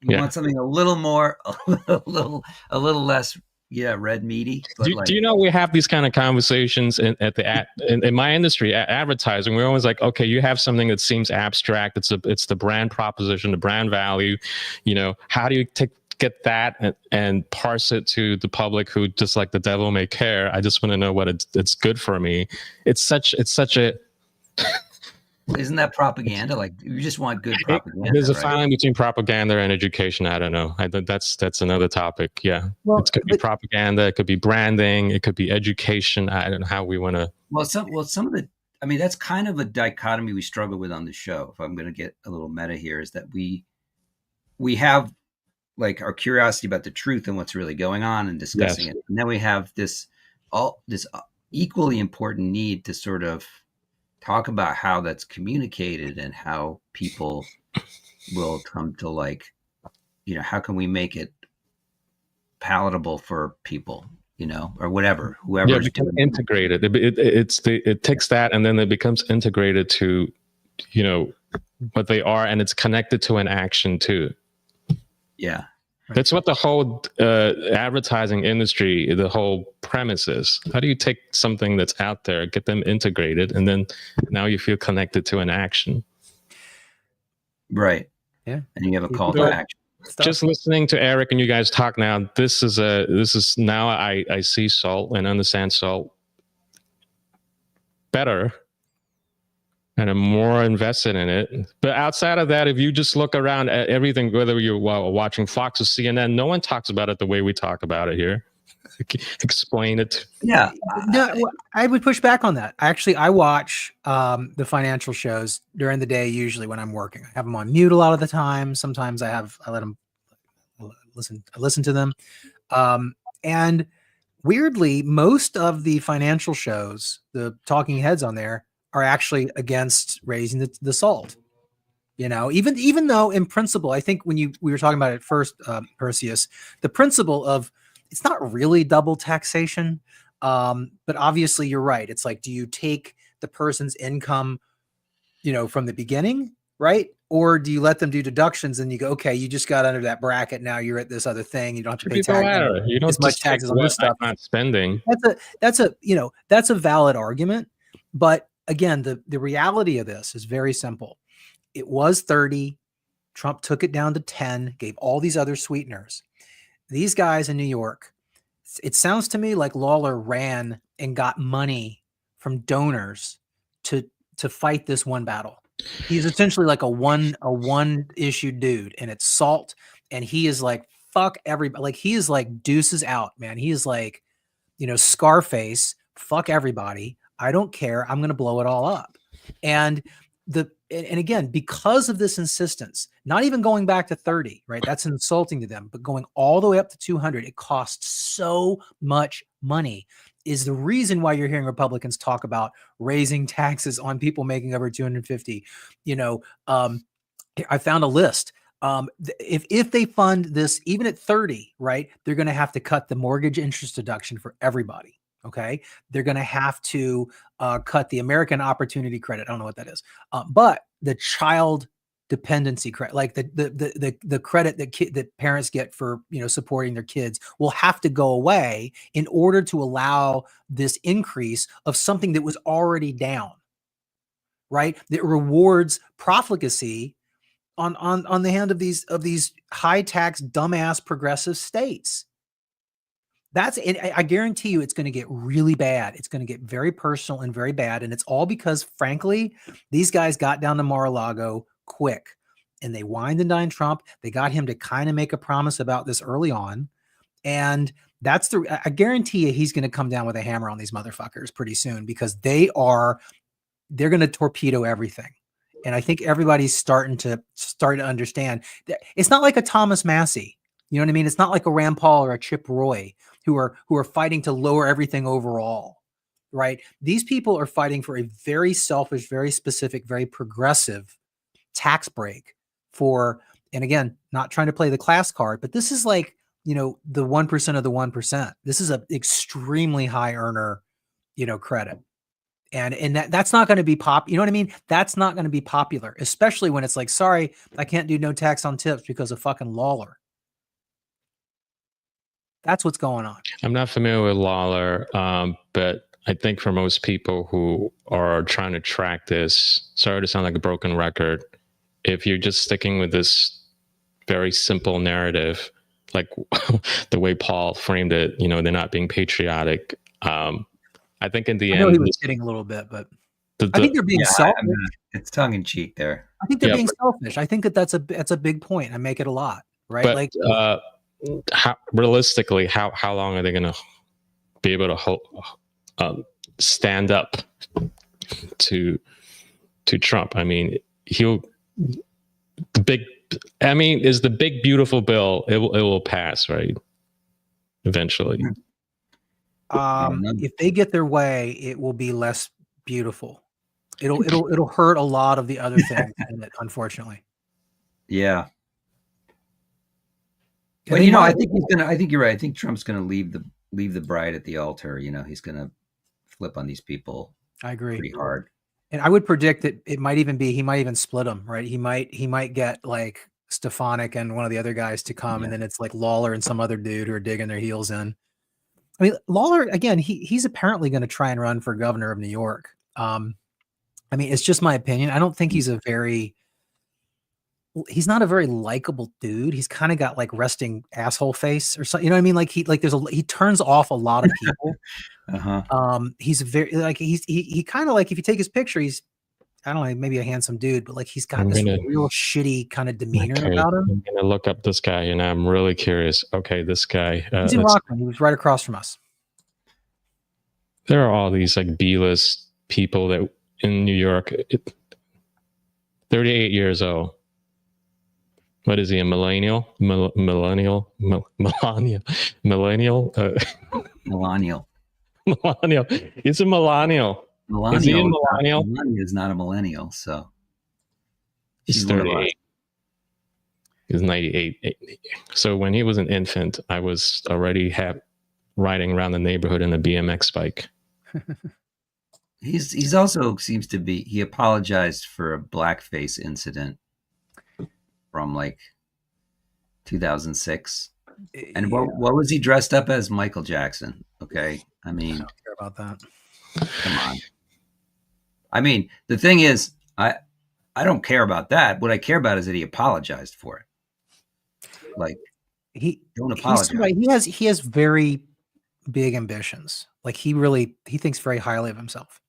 you want something a little more, a little less, red meaty. Do you know we have these kind of conversations in my industry, advertising? We're always like, okay, you have something that seems abstract. It's the brand proposition, the brand value. How do you get that and parse it to the public who just like the devil may care? I just want to know what it's good for me. It's such a. Isn't that propaganda? Like you just want good propaganda. There's a fine line between propaganda and education. I don't know. That's another topic. Yeah, it could be propaganda. It could be branding. It could be education. I don't know how we want to. Well, some of the. I mean, that's kind of a dichotomy we struggle with on the show. If I'm going to get a little meta here, is that we have like our curiosity about the truth and what's really going on and discussing it, and then we have this equally important need to sort of talk about how that's communicated and how people will come to like, how can we make it palatable for people, or whatever, whoever integrated. It takes that and then it becomes integrated to, what they are, and it's connected to an action too. Yeah. That's what the whole advertising industry, the whole premise is. How do you take something that's out there, get them integrated, and then now you feel connected to an action? Right. Yeah. And you have a call to action. Just listening to Eric and you guys talk now, this is now I see SALT and understand SALT better. And I'm more invested in it. But outside of that, if you just look around at everything, whether you're watching Fox or CNN, no one talks about it the way we talk about it here. Explain it. Yeah. No, I would push back on that. Actually, I watch the financial shows during the day, usually when I'm working. I have them on mute a lot of the time. Sometimes I let them listen to them. And weirdly, most of the financial shows, the talking heads on there, are actually against raising the SALT. Even though in principle, I think when we were talking about it first, Perseus, the principle of it's not really double taxation, but obviously you're right. It's like, do you take the person's income, from the beginning, right? Or do you let them do deductions and you go, okay, you just got under that bracket, now you're at this other thing, you don't have to pay You don't as much just take taxes on this what stuff. I'm not spending. That's a valid argument, but again, the reality of this is very simple. It was 30. Trump took it down to 10, gave all these other sweeteners. These guys in New York, it sounds to me like Lawler ran and got money from donors to fight this one battle. He's essentially like a one issue dude, and it's Salt, and he is like, fuck everybody. Like, he is like deuces out, man. He is like, Scarface, fuck everybody. I don't care. I'm going to blow it all up. And again, because of this insistence, not even going back to 30, right? That's insulting to them, but going all the way up to 200, it costs so much money, is the reason why you're hearing Republicans talk about raising taxes on people making over 250. I found a list. If they fund this, even at 30, right, they're going to have to cut the mortgage interest deduction for everybody. Okay. They're going to have to cut the American Opportunity Credit. I don't know what that is. But the child dependency credit, like the credit that parents get for, supporting their kids, will have to go away in order to allow this increase of something that was already down, right? That rewards profligacy on the hand of these high tax, dumbass progressive states. And I guarantee you it's going to get really bad. It's going to get very personal and very bad. And it's all because, frankly, these guys got down to Mar-a-Lago quick, and they wined and dined Trump. They got him to kind of make a promise about this early on. And I guarantee you he's going to come down with a hammer on these motherfuckers pretty soon, because they're going to torpedo everything. And I think everybody's starting to understand that it's not like a Thomas Massey. You know what I mean? It's not like a Rand Paul or a Chip Roy who are fighting to lower everything overall, right? These people are fighting for a very selfish, very specific, very progressive tax break and again, not trying to play the class card, but this is like, the 1% of the 1%. This is an extremely high earner, credit. And that's not going to be you know what I mean? That's not going to be popular, especially when it's like, sorry, I can't do no tax on tips because of fucking Lawler. That's what's going on. I'm not familiar with Lawler, but I think for most people who are trying to track this, sorry to sound like a broken record, if you're just sticking with this very simple narrative, like the way Paul framed it, they're not being patriotic. I think in the end, he was kidding a little bit, but I think they're being selfish. It's tongue in cheek there. I think they're being selfish. I think that's a big point. I make it a lot, right? But, realistically, how long are they going to be able to stand up to Trump? I mean, is the big beautiful bill? It will pass, right? Eventually. If they get their way, it will be less beautiful. It'll hurt a lot of the other things in it, unfortunately. Yeah. But I think you're right. I think Trump's gonna leave the bride at the altar. He's gonna flip on these people. I agree. Pretty hard. And I would predict that he might even split them, right? He might get like Stefanik and one of the other guys to come, and then it's like Lawler and some other dude who are digging their heels in. I mean, Lawler, again, he's apparently going to try and run for governor of New York. It's just my opinion. I don't think he's not a very likable dude. He's kind of got like resting asshole face or something. You know what I mean? Like he turns off a lot of people. He's he kind of like, if you take his picture, he's, I don't know, maybe a handsome dude, but like he's got this real shitty kind of demeanor about him. I'm gonna look up this guy, and I'm really curious. Okay, this guy. He's in Rockland. He was right across from us. There are all these like B-list people that in New York. 38 years old. What is he? A millennial? Millennial? Millennial? He's a millennial. Millennial. Is he a millennial? Millennial is not a millennial, so. He's 38. He's 98. So when he was an infant, I was already riding around the neighborhood in a BMX bike. He's also seems to be. He apologized for a blackface incident from like 2006. And what was he dressed up as? Michael Jackson. Okay, I mean, I don't care about that. Come on. I mean, the thing is, I don't care about that. What I care about is that he apologized for it. Like, don't apologize. He has very big ambitions. Like he thinks very highly of himself.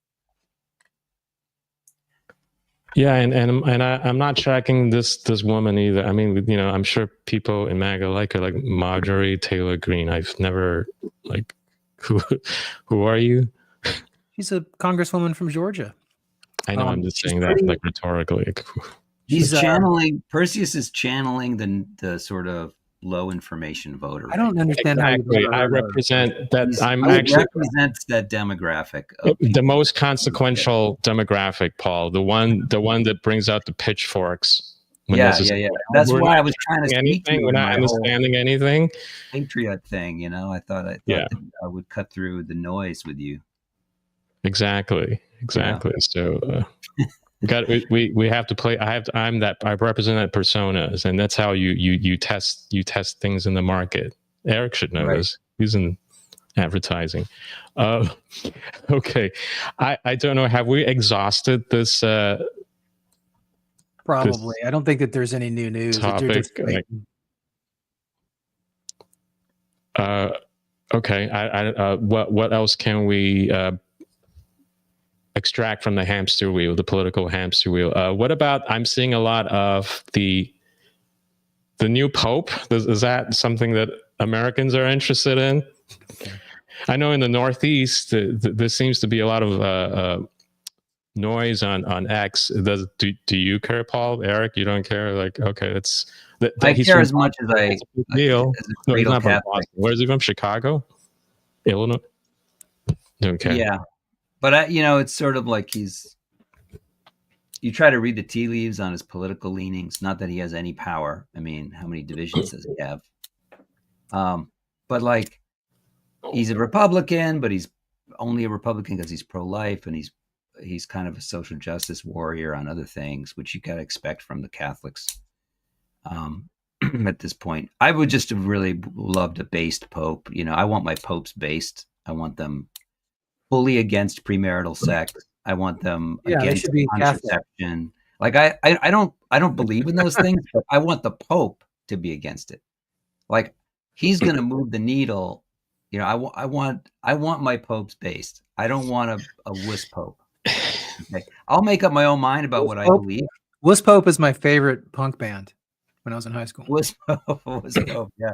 Yeah, and I'm not tracking this woman either. I mean, you know, I'm sure people in MAGA like her, like Marjorie Taylor Greene. I've never like who are you? She's a congresswoman from Georgia. I know. I'm just saying that like rhetorically. He's channeling. Perseus is channeling the sort of low information voter. I don't understand exactly. I represent that. Represents that demographic. The most consequential demographic, Paul. The one that brings out the pitchforks. Yeah. That's why I was trying to speak to you. We're not understanding anything. Patriot thing, you know. I thought that I would cut through the noise with you. Exactly. Yeah. So we have to play. I represent that personas, and that's how you test things in the market. Eric should know this. He's in advertising. Okay. I don't know. Have we exhausted this? Probably. I don't think that there's any new news. Topic. Okay. What else can we extract from the hamster wheel, the political hamster wheel? What about, I'm seeing a lot of the new Pope. Is that something that Americans are interested in? I know in the Northeast, there seems to be a lot of noise on X. Do you care, Paul? Eric, you don't care? Like, okay, I care as much as I deal. No, he's not from Boston. Where is he from? Chicago? Illinois? Don't care. Yeah. But it's sort of like you try to read the tea leaves on his political leanings. Not that he has any power. I mean, how many divisions does he have? But like, he's a Republican, but he's only a Republican because he's pro-life, and he's kind of a social justice warrior on other things, which you got to expect from the Catholics. At this point, I would just have really loved a based Pope. You know, I want my popes based. I want them fully against premarital sex. I want them against contraception. Like I don't believe in those things, but I want the Pope to be against it. Like, he's going to move the needle. You know, I want my popes based. I don't want a wuss Pope. Okay. I'll make up my own mind about what I believe. Wuss Pope is my favorite punk band when I was in high school. Wuss Pope, yeah.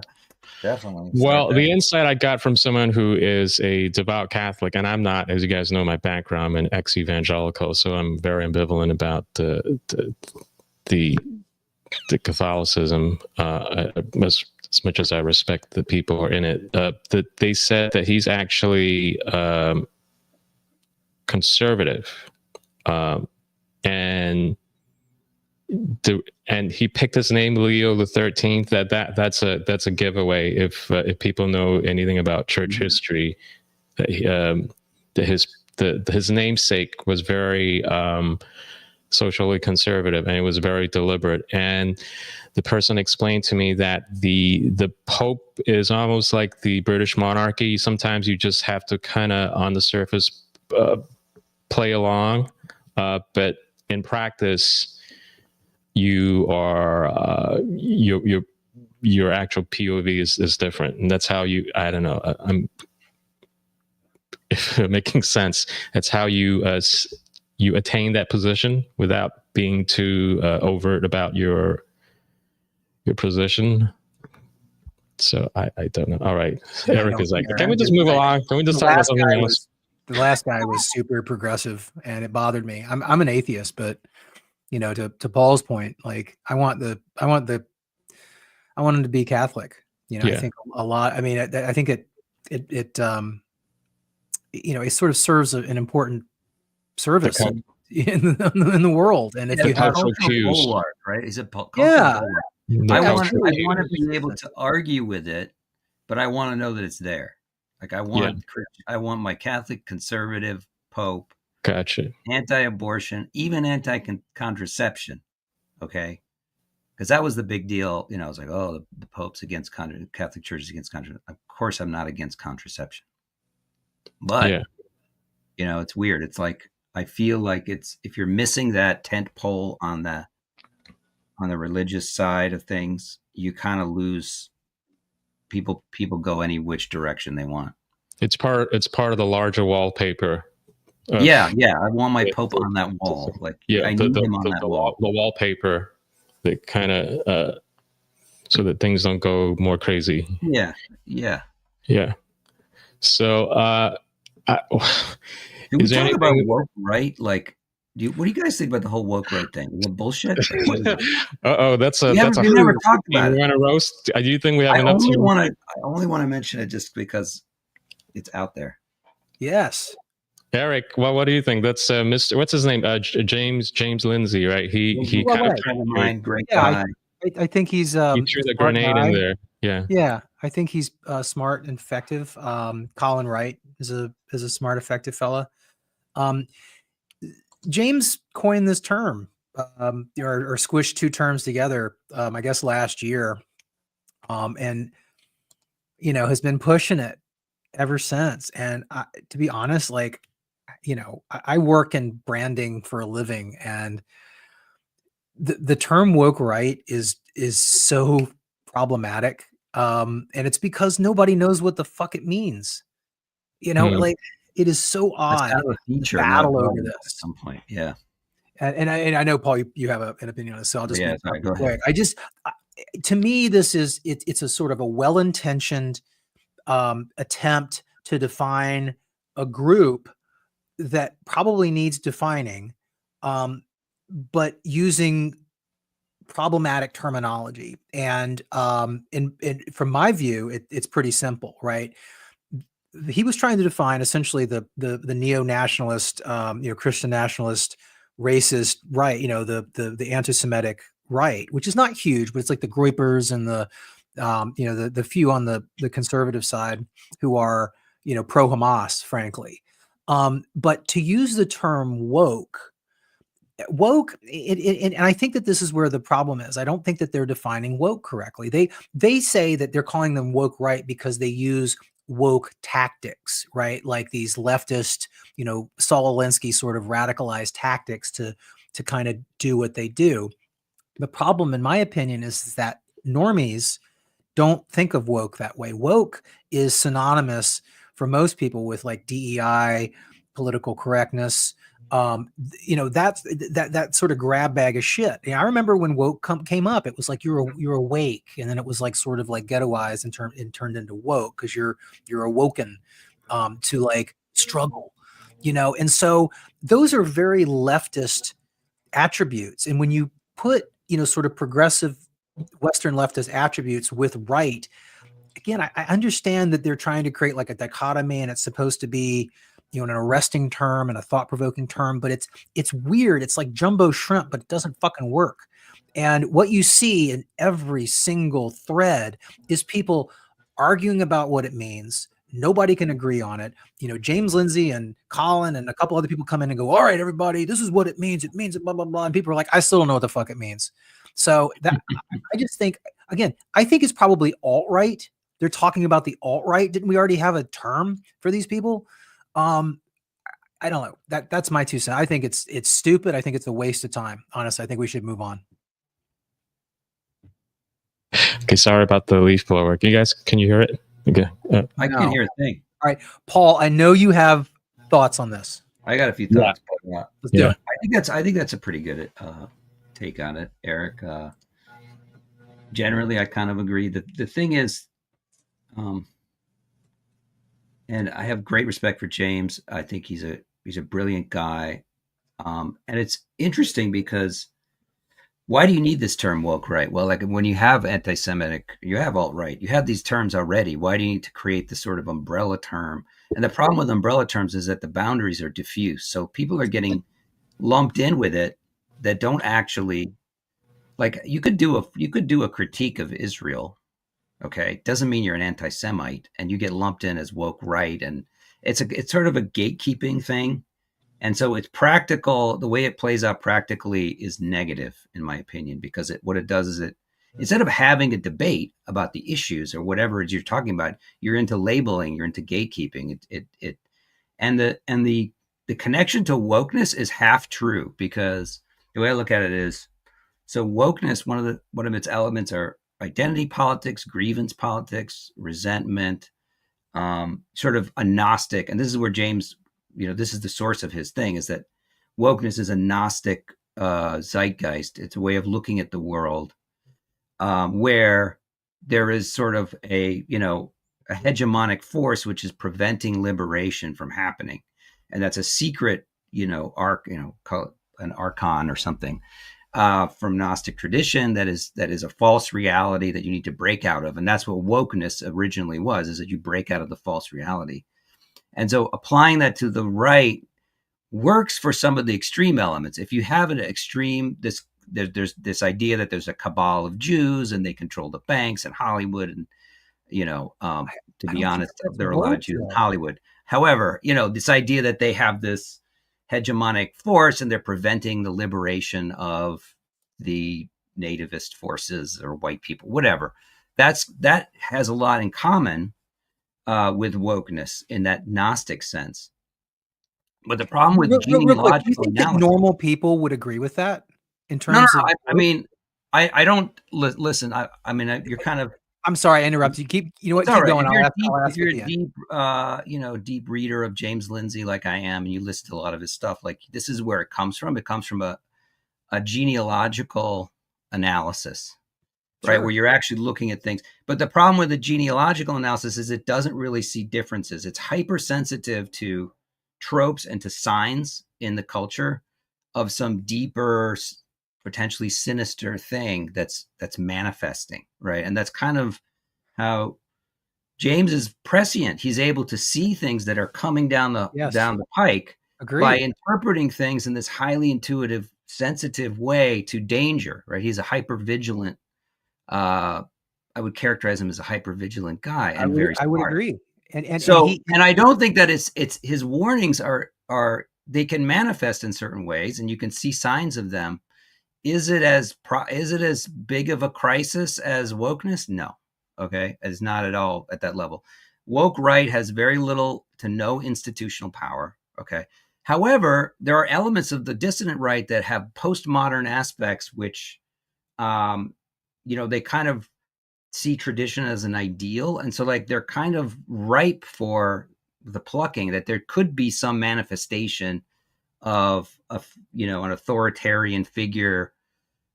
Definitely. Well, the insight I got from someone who is a devout Catholic, and I'm not, as you guys know, my background, I'm an ex-evangelical, so I'm very ambivalent about the Catholicism, as much as I respect the people who are in it. That they said that he's actually conservative, and he picked his name Leo the 13th. That's a giveaway if people know anything about church history. His namesake was very socially conservative, and it was very deliberate. And the person explained to me that the Pope is almost like the British monarchy. Sometimes you just have to kind of on the surface play along, but in practice, you are your actual POV is different, and that's how you. I don't know. I'm if making sense. That's how you attain that position without being too overt about your position. So I don't know. All right, Eric is like, can we just move along? Can we just talk about something else? The last guy was super progressive, and it bothered me. I'm an atheist, but to Paul's point, like I want him to be Catholic. I think a lot. I mean, I think it it sort of serves an important service in the world. And if you have cultural cues. bulwark, right? Is it cultural Yeah. bulwark? The I cultural want cues. to be able to argue with it, but I want to know that it's there. Like I want my Catholic conservative Pope, Gotcha. anti-abortion, even anti-contraception. Okay, because that was the big deal. You know, I was like, oh, the Pope's against Catholic Church is against contraception. Of course, I'm not against contraception, but you know, it's weird. It's like I feel like it's if you're missing that tent pole on the religious side of things, you kind of lose people. People go any which direction they want. It's part of the larger wallpaper. Yeah. I want my Pope on that wall. Like I need him on that wall. The wallpaper that kind of so that things don't go more crazy. Yeah. So do we talk about woke right? Like, what do you guys think about the whole woke right thing? Is it bullshit? Like, that's a we never talked about it. You want to roast? Do you think we have I enough? I only want to mention it just because it's out there. Yes. Eric, well, what do you think? That's Mr. What's his name? James Lindsay, right? He kind of great guy. I think he's he threw the grenade in there. Yeah, I think he's smart and effective. Colin Wright is a smart, effective fella. James coined this term, or squished two terms together, I guess last year, and you know has been pushing it ever since. And to be honest, like, you know, I work in branding for a living, and the term woke right is so problematic. And it's because nobody knows what the fuck it means. You know, like it is so odd. That's kind of a feature, battle over this at some point. Yeah. And I know, Paul, you have an opinion on this, so I'll just go ahead. To me, this is it's a sort of a well-intentioned attempt to define a group that probably needs defining, but using problematic terminology. And from my view, it's pretty simple, right? He was trying to define essentially the neo-nationalist, Christian nationalist, racist right, the anti-Semitic right, which is not huge, but it's like the Groypers and the few on the conservative side who are, pro-Hamas, frankly. But to use the term woke, and I think that this is where the problem is. I don't think that they're defining woke correctly. They say that they're calling them woke right because they use woke tactics, right? Like these leftist, Saul Alinsky sort of radicalized tactics to kind of do what they do. The problem, in my opinion, is that normies don't think of woke that way. Woke is synonymous for most people with like DEI, political correctness. That's that sort of grab bag of shit. I remember when woke came up, it was like you're awake, and then it was like sort of like ghettoized and turned into woke because you're awoken to like struggle, And so those are very leftist attributes. And when you put sort of progressive Western leftist attributes with right, again, I understand that they're trying to create like a dichotomy, and it's supposed to be an arresting term and a thought-provoking term, but it's weird. It's like jumbo shrimp, but it doesn't fucking work. And what you see in every single thread is people arguing about what it means. Nobody can agree on it. James Lindsay and Colin and a couple other people come in and go, all right, everybody, this is what it means. It means blah, blah, blah. And people are like, I still don't know what the fuck it means. So that I just think, again, I think it's probably alt-right. They're talking about the alt-right. Didn't we already have a term for these people? I don't know. That's my 2 cents. I think it's stupid. I think it's a waste of time. Honestly, I think we should move on. Okay, sorry about the leaf blower. Can you hear it? Okay. I can't hear a thing. All right, Paul, I know you have thoughts on this. I got a few thoughts. Yeah. Let's do it. I think that's a pretty good take on it, Eric. Generally, I kind of agree. The thing is, and I have great respect for James. I think he's a brilliant guy. And it's interesting because why do you need this term woke right? Well, like when you have anti-Semitic, you have alt-right, you have these terms already. Why do you need to create this sort of umbrella term? And the problem with umbrella terms is that the boundaries are diffuse. So people are getting lumped in with it that don't actually, like, you could do a critique of Israel. Okay, doesn't mean you're an anti-Semite, and you get lumped in as woke right, and it's sort of a gatekeeping thing. And so it's practical. The way it plays out practically is negative, in my opinion, because what it does is, instead of having a debate about the issues or whatever it is you're talking about, you're into labeling, you're into gatekeeping. The connection to wokeness is half true, because the way I look at it is, so wokeness, one of its elements are identity politics, grievance politics, resentment, sort of a Gnostic. And this is where James, this is the source of his thing, is that wokeness is a Gnostic zeitgeist. It's a way of looking at the world, where there is sort of a hegemonic force which is preventing liberation from happening. And that's a secret, call it an archon or something, from Gnostic tradition, that is a false reality that you need to break out of. And that's what wokeness originally was, is that you break out of the false reality. And so applying that to the right works for some of the extreme elements. If you have an extreme, there's this idea that there's a cabal of Jews and they control the banks and Hollywood, and to be honest, there are a lot of Jews in Hollywood. However, this idea that they have this hegemonic force and they're preventing the liberation of the nativist forces or white people, whatever, that has a lot in common with wokeness in that Gnostic sense. But the problem with genealogical do you think that normal people would agree with that in terms of? I mean, I don't listen. I mean, you're kind of. I'm sorry, I interrupted you. Keep going. If you're a deep reader of James Lindsay, like I am, and you listen to a lot of his stuff, like, this is where it comes from. It comes from a genealogical analysis, right? Sure. Where you're actually looking at things. But the problem with the genealogical analysis is it doesn't really see differences. It's hypersensitive to tropes and to signs in the culture of some deeper, potentially sinister thing that's manifesting, right? And that's kind of how James is prescient. He's able to see things that are coming down the pike. Agreed. By interpreting things in this highly intuitive, sensitive way to danger, right? He's a hypervigilant. I would characterize him as a hypervigilant guy, and I would agree. And I don't think that it's his warnings are they can manifest in certain ways, and you can see signs of them. Is it as big of a crisis as wokeness? No. Okay. It's not at all at that level. Woke right has very little to no institutional power. Okay. However, there are elements of the dissident right that have postmodern aspects, which, they kind of see tradition as an ideal. And so, like, they're kind of ripe for the plucking, that there could be some manifestation of an authoritarian figure,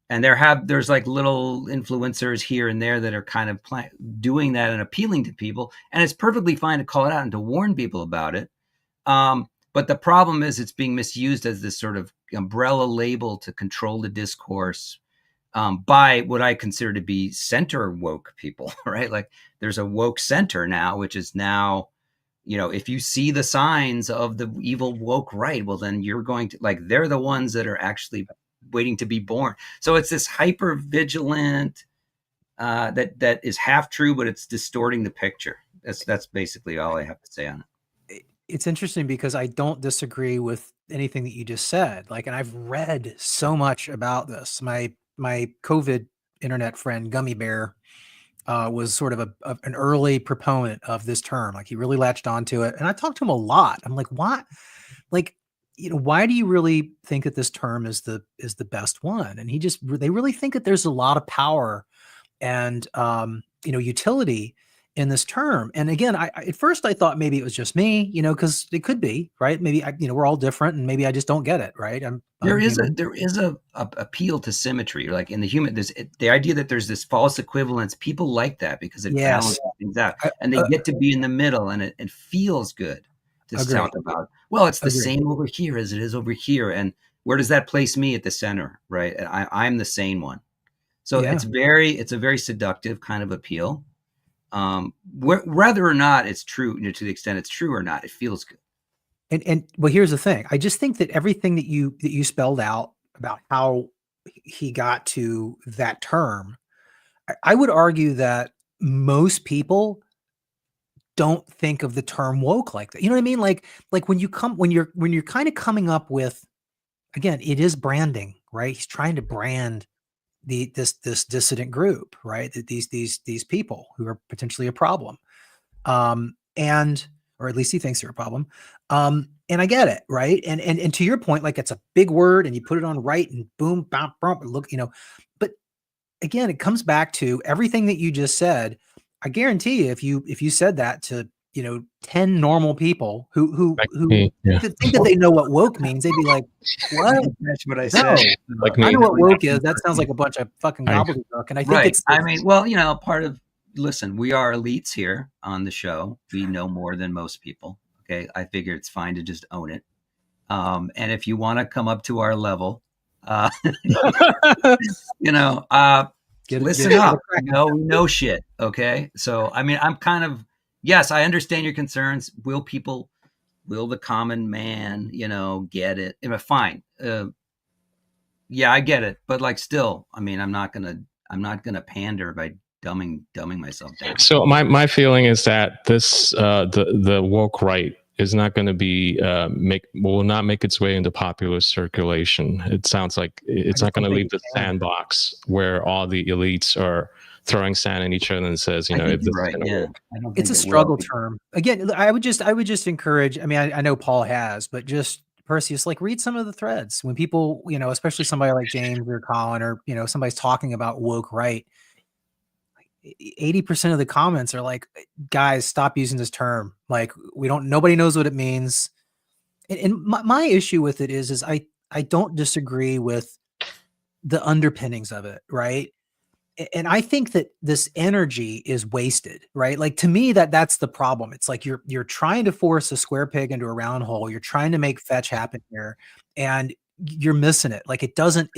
and there's like little influencers here and there that are kind of doing that and appealing to people, and it's perfectly fine to call it out and to warn people about it, but the problem is it's being misused as this sort of umbrella label to control the discourse by what I consider to be center woke people, right? Like, there's a woke center now, which is now, if you see the signs of the evil woke right, well, then you're going to, like, they're the ones that are actually waiting to be born. So it's this hyper vigilant that is half true, but it's distorting the picture. That's basically all I have to say on it. It's interesting because I don't disagree with anything that you just said. Like, and I've read so much about this. My COVID internet friend Gummy Bear was sort of an early proponent of this term. Like, he really latched onto it, and I talked to him a lot. I'm like, what? Like, why do you really think that this term is the best one? And they really think that there's a lot of power and utility in this term. And again, I at first I thought maybe it was just me, because it could be, right? Maybe we're all different, and maybe I just don't get it, right? There is a appeal to symmetry, like in the human. There's the idea that there's this false equivalence. People like that because it balances things out, and they get to be in the middle, and it feels good to talk about. Well, it's the same over here as it is over here, and where does that place me at the center, right? I'm the sane one. So it's a very seductive kind of appeal. Whether or not it's true, to the extent it's true or not, it feels good. And well, here's the thing. I just think that everything that you spelled out about how he got to that term, I would argue that most people don't think of the term woke like that. You know what I mean? Like when you're kind of coming up with, again, it is branding, right? He's trying to brand this dissident group, right? These people who are potentially a problem. And or at least he thinks they're a problem. And I get it, right? And to your point, like it's a big word and you put it on right and boom, bam, bam, look, but again, it comes back to everything that you just said. I guarantee you, if you said that to 10 normal people who Yeah. think that they know what woke means, they'd be like, "What? That's what I No, said. Like I me. know what woke is. That sounds like a bunch of fucking gobbledygook." And I think Right. it's I mean, well, part of listen, we are elites here on the show. We know more than most people. Okay, I figure it's fine to just own it. And if you want to come up to our level, listen up. No shit. Okay. So, I mean, I'm kind of, yes, I understand your concerns. Will the common man, get it? Fine. Yeah, I get it. But like, still, I mean, I'm not gonna pander by dumbing myself down. So my feeling is that this the woke right is not going to be will not make its way into popular circulation. It sounds like it's not going to leave the sandbox where all the elites are throwing sand at each other and says, if this right, yeah. It's a struggle term. Again, I would just encourage, I mean, I know Paul has, but just Perseus, like read some of the threads when people, especially somebody like James or Colin or, somebody's talking about woke right. 80% of the comments are like, guys, stop using this term. Like nobody knows what it means. And my issue with it is I don't disagree with the underpinnings of it. Right. And I think that this energy is wasted, right? Like to me, that's the problem. It's like you're trying to force a square peg into a round hole. You're trying to make fetch happen here, and you're missing it. Like it doesn't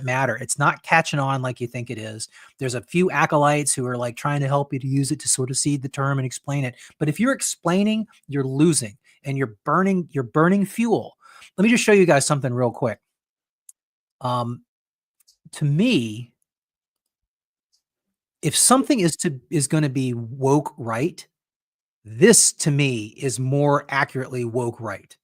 matter. It's not catching on like you think it is. There's a few acolytes who are like trying to help you to use it to sort of seed the term and explain it. But if you're explaining, you're losing and you're burning fuel. Let me just show you guys something real quick. To me, if something is going to be woke right, this to me is more accurately woke right,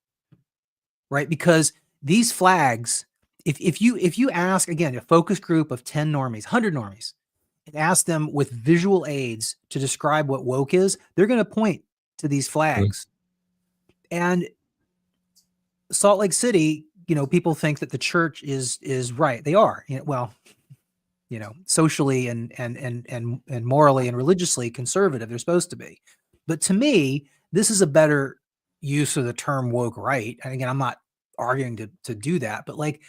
because these flags, if you ask again a focus group of 10 normies, 100 normies, and ask them with visual aids to describe what woke is, they're going to point to these flags. And Salt Lake City, people think that the church is right. They are, well, socially and morally and religiously conservative. They're supposed to be. But to me, this is a better use of the term woke right. And again, I'm not arguing to do that, but like,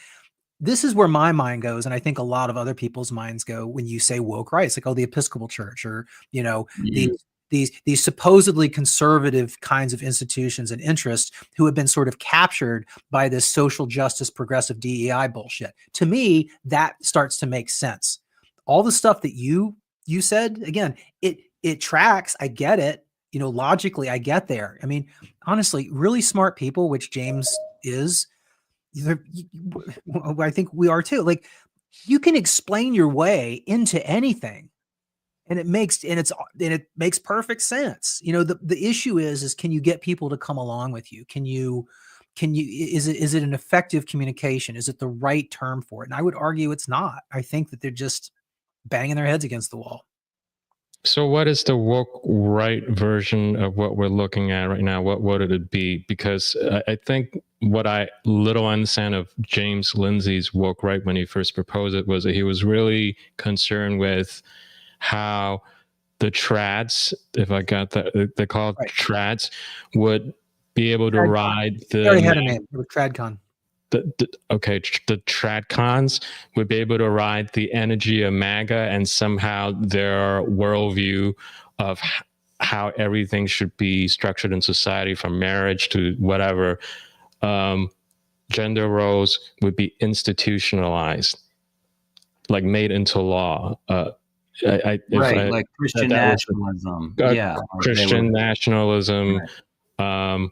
this is where my mind goes. And I think a lot of other people's minds go when you say woke right. It's like, oh, the Episcopal Church or, these supposedly conservative kinds of institutions and interests who have been sort of captured by this social justice, progressive DEI bullshit. To me, that starts to make sense. All the stuff that you said, again, it tracks. I get it. Logically, I get there. I mean, honestly, really smart people, which James is, I think we are too. Like, you can explain your way into anything. And it makes perfect sense. The issue is can you get people to come along with you? Is it an effective communication? Is it the right term for it? And I would argue it's not. I think that they're just banging their heads against the wall. So what is the woke right version of what we're looking at right now? What would it be? Because I think what I little understand of James Lindsay's woke right when he first proposed it was that he was really concerned with how the trads, if I got that, they're called trads, would be able to ride the. They already had a name. It was TradCon. The TradCons would be able to ride the energy of MAGA and somehow their worldview of how everything should be structured in society, from marriage to whatever, gender roles would be institutionalized, like made into law. Like Christian nationalism. Christian nationalism. Right.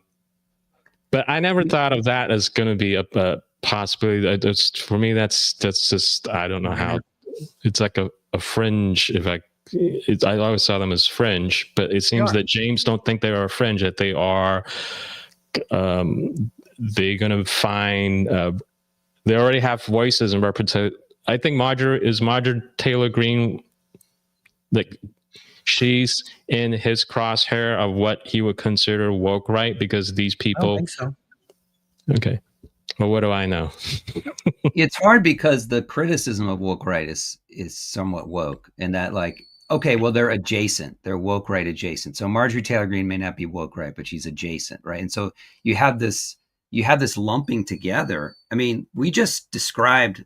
But I never thought of that as going to be a possibility. For me, that's just, I don't know how. It's like a fringe. I always saw them as fringe, but it seems that James don't think they are a fringe. That they are. They're going to find. They already have voices and represent. I think Marjorie Taylor Greene, like, she's in his crosshair of what he would consider woke, right? Because these people. I don't think so. Okay. Well, what do I know? It's hard because the criticism of woke right is somewhat woke, and that, like, okay, well, they're adjacent. They're woke right adjacent. So Marjorie Taylor Greene may not be woke right, but she's adjacent, right? And so you have this lumping together. I mean, you just described,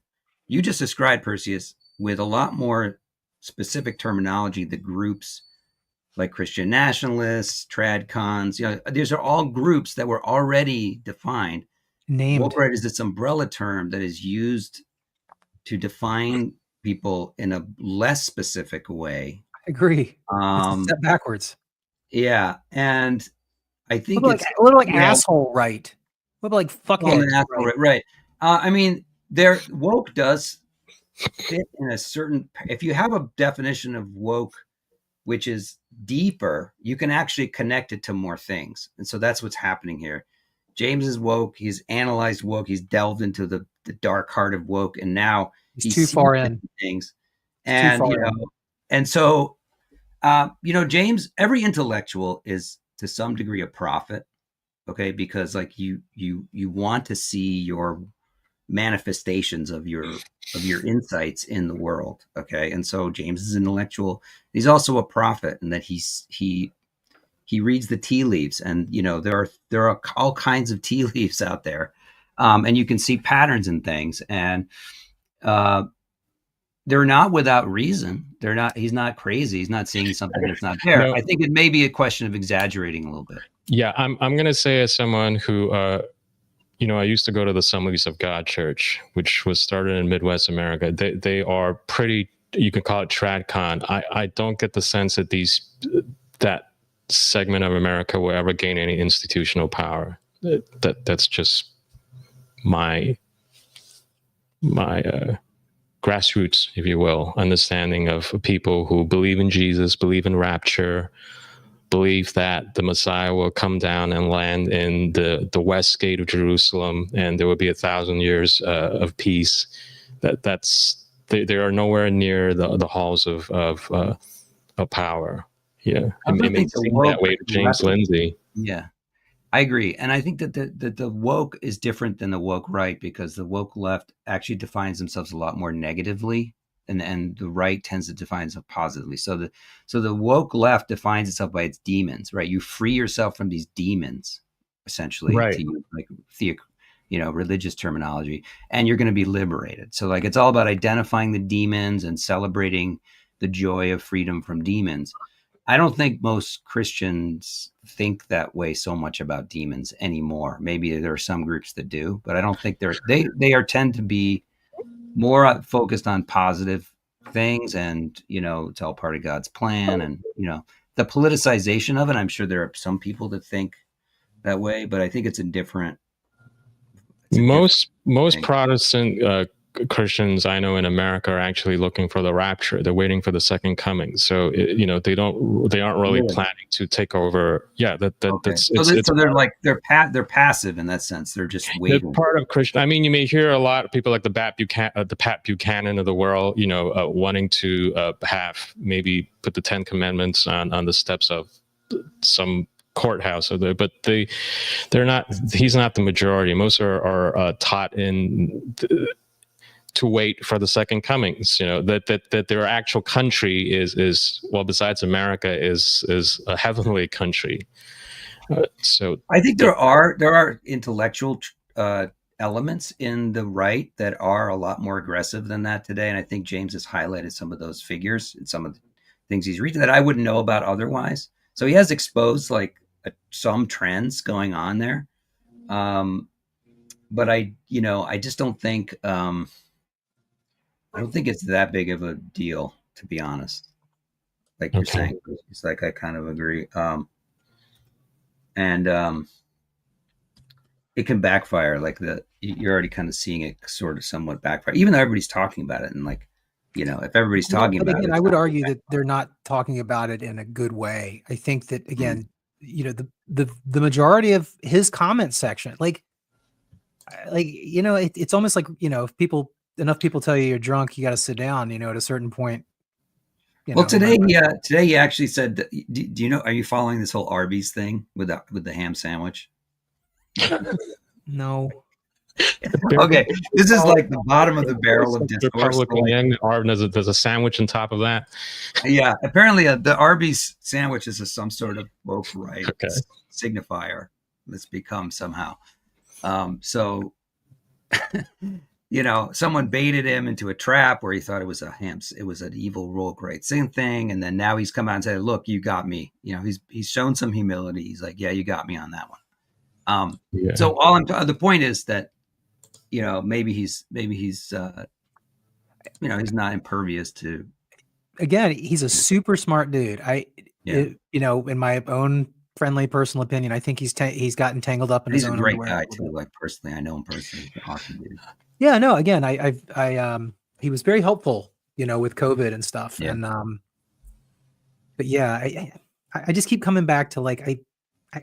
Perseus, with a lot more specific terminology, the groups like Christian nationalists, trad cons. These are all groups that were already defined. Named. Woke right is this umbrella term that is used to define people in a less specific way. I agree. It's a step backwards. Yeah, and I think it's a little like asshole right. What about like fuckhead right? I mean, their woke does fit in a certain. If you have a definition of woke which is deeper, you can actually connect it to more things, and so that's what's happening here. James is woke. He's analyzed woke. He's delved into the dark heart of woke, and now he's too far in things. And and so James, every intellectual is to some degree a prophet, okay? Because like you want to see your manifestations of your insights in the world, okay? And so James is intellectual. He's also a prophet, in that he reads the tea leaves, and there are all kinds of tea leaves out there, and you can see patterns in things, and they're not without reason. He's not crazy. He's not seeing something that's not there. No. I think it may be a question of exaggerating a little bit. Yeah, I'm going to say, as someone who, I used to go to the Assemblies of God Church, which was started in Midwest America. They are pretty, you can call it TradCon. I don't get the sense that that segment of America will ever gain any institutional power. That's just my grassroots, if you will, understanding of people who believe in Jesus, believe in rapture, believe that the Messiah will come down and land in the west gate of Jerusalem, and there will be 1,000 years of peace. They are nowhere near the halls of power. Yeah, it may seem that way to James Lindsay. Yeah, I agree, and I think that the woke is different than the woke right, because the woke left actually defines themselves a lot more negatively, and the right tends to define itself positively. So the woke left defines itself by its demons, right? You free yourself from these demons, essentially, right, to use like religious terminology, and you're going to be liberated. So like it's all about identifying the demons and celebrating the joy of freedom from demons. I don't think most Christians think that way so much about demons anymore. Maybe there are some groups that do, but I don't think they tend to be more focused on positive things, and it's all part of God's plan, and the politicization of it. I'm sure there are some people that think that way, but I think it's a different. Most Protestant Christians I know in America are actually looking for the rapture. They're waiting for the second coming. So they aren't really planning to take over. Yeah, they're passive in that sense. They're just waiting. They're part of Christian. I mean, you may hear a lot of people like the Pat Buchanan of the world, wanting to maybe put the 10 Commandments on the steps of some courthouse or there, but they're not. He's not the majority. Most are taught to wait for the second comings, that their actual country is well, besides America, is a heavenly country. So I think there are intellectual elements in the right that are a lot more aggressive than that today, and I think James has highlighted some of those figures and some of the things he's reading that I wouldn't know about otherwise. So he has exposed like some trends going on there, but I just don't think. I don't think it's that big of a deal, to be honest. Like you're saying, it's like I kind of agree. it can backfire. Like you're already kind of seeing it sort of somewhat backfire, even though everybody's talking about it. And like, if everybody's talking but about again, it, I would argue that they're not talking about it in a good way. I think that again, the majority of his comment section, it's almost like, if enough people tell you you're drunk, you got to sit down, at a certain point. Well, today he actually said, do you know, are you following this whole Arby's thing with the ham sandwich? No. Okay, this is like the bottom of the barrel of discourse. Republican there's a sandwich on top of that. Yeah, apparently the Arby's sandwich is some sort of woke right signifier that's become somehow. So, someone baited him into a trap where he thought it was an evil woke right thing, and then now he's come out and said, "Look, you got me." He's shown some humility. He's like, "Yeah, you got me on that one." So the point is that, maybe he's he's not impervious to. Again, he's a super smart dude. In my own friendly personal opinion, I think he's gotten tangled up in his own. He's a great guy too. Like personally, I know him personally. He's an awesome dude. Yeah, no. Again, he was very helpful, with COVID and stuff. Yeah. And but yeah, I just keep coming back to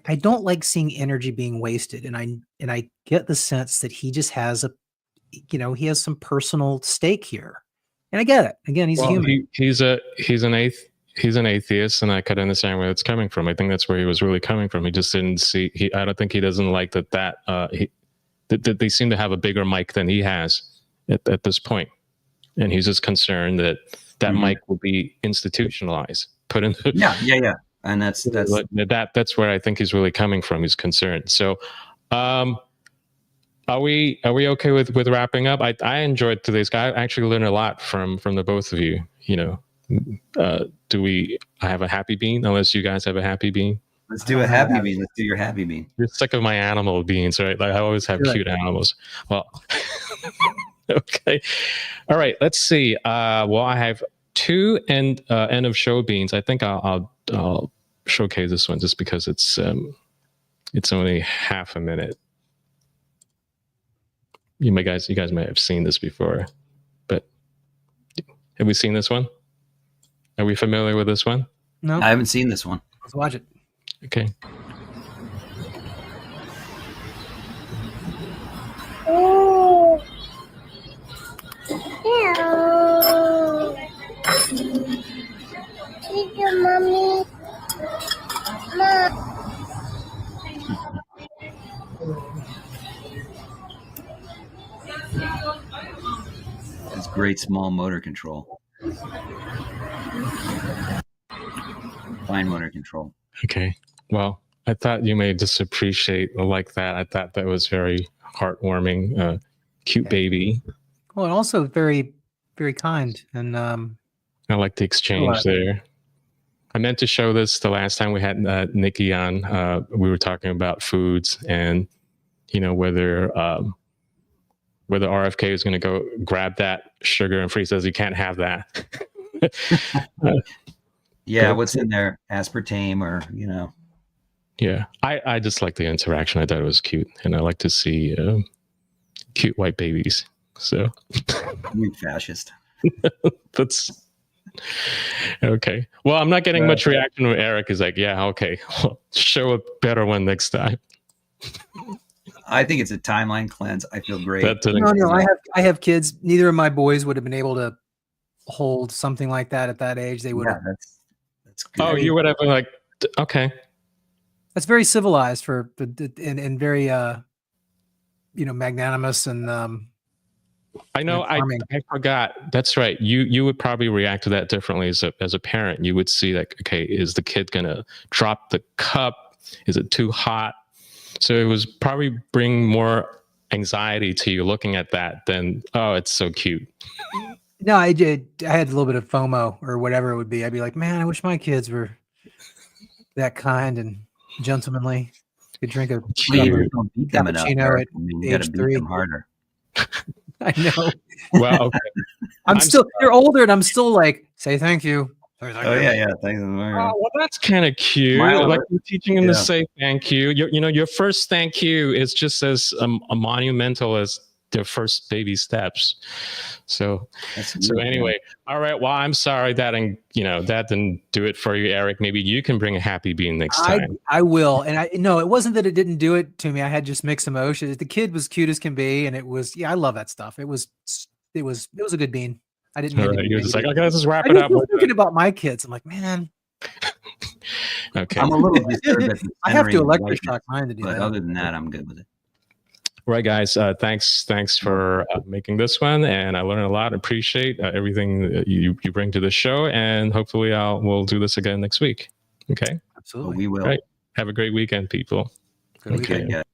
I don't like seeing energy being wasted, and I get the sense that he just has he has some personal stake here, and I get it. Again, he's human. He's an atheist, and I could understand where it's coming from. I think that's where he was really coming from. He just didn't see. I don't think he doesn't like that they seem to have a bigger mic than he has at this point, and he's just concerned that mic will be institutionalized, put in. Yeah. And that's where I think he's really coming from. He's concerned. So, are we okay with wrapping up? I enjoyed today's guy. I actually learned a lot from the both of you. Do we have a happy bean? Unless you guys have a happy bean. Let's do a happy bean. Let's do your happy bean. You're sick of my animal beans, right? Like I always have cute animals. Well, okay. All right. Let's see. I have 2 end of show beans. I think I'll showcase this one just because it's only half a minute. You guys might have seen this before, but have we seen this one? Are we familiar with this one? No, I haven't seen this one. Let's watch it. Okay. Oh. Hello. Thank you, Mommy. Mom. It's great small motor control. Fine motor control. Okay. Well, I thought you may just appreciate like that. I thought that was very heartwarming. Cute baby. Well, and also very, very kind. And I like the exchange there. I meant to show this the last time we had Nikki on. We were talking about foods and, whether RFK is going to go grab that sugar and Free says you can't have that. Yeah, what's in there? Aspartame or, Yeah, I just like the interaction. I thought it was cute. And I like to see cute white babies. So you fascist. That's okay. Well, I'm not getting much reaction from Eric. Is like, yeah, okay. Show a better one next time. I think it's a timeline cleanse. I feel great. No, I have kids. Neither of my boys would have been able to hold something like that at that age. They would have. That's good. Oh, you would have been like, okay. That's very civilized and very magnanimous and I know. I forgot. That's right. You would probably react to that differently as a parent. You would see like, okay, is the kid gonna drop the cup? Is it too hot? So it was probably bring more anxiety to you looking at that than, oh, it's so cute. No, I did. I had a little bit of FOMO or whatever it would be. I'd be like, man, I wish my kids were that kind and gentlemanly. Could drink a cappuccino at age 3. Them harder. I know. Well, okay. They're older and I'm still like, say thank you. Oh yeah. Thanks. Oh, well, that's kind of cute. Smile Like alert. you're teaching him to Yeah. say thank you. Your first thank you is just as a monumental as their first baby steps. So, That's so beautiful. anyway, all right. Well, I'm sorry that that didn't do it for you, Eric. Maybe you can bring a happy bean next time. I will. And no, it wasn't that it didn't do it to me. I had just mixed emotions. The kid was cute as can be, and it was I love that stuff. It was a good bean. I didn't mean All to right, be you're just like, negative. okay, let's just wrap I it just up. was thinking about my kids. I'm like, man, Okay. I'm a little disturbed at the I have to centering electroshock mine to do but that. other than that, I'm good with it. Right, guys. Thanks for making this one, and I learned a lot. Appreciate everything that you bring to the show, and hopefully we'll do this again next week. Okay. Absolutely. We will. Right. Have a great weekend, people. Good weekend. Good, guys.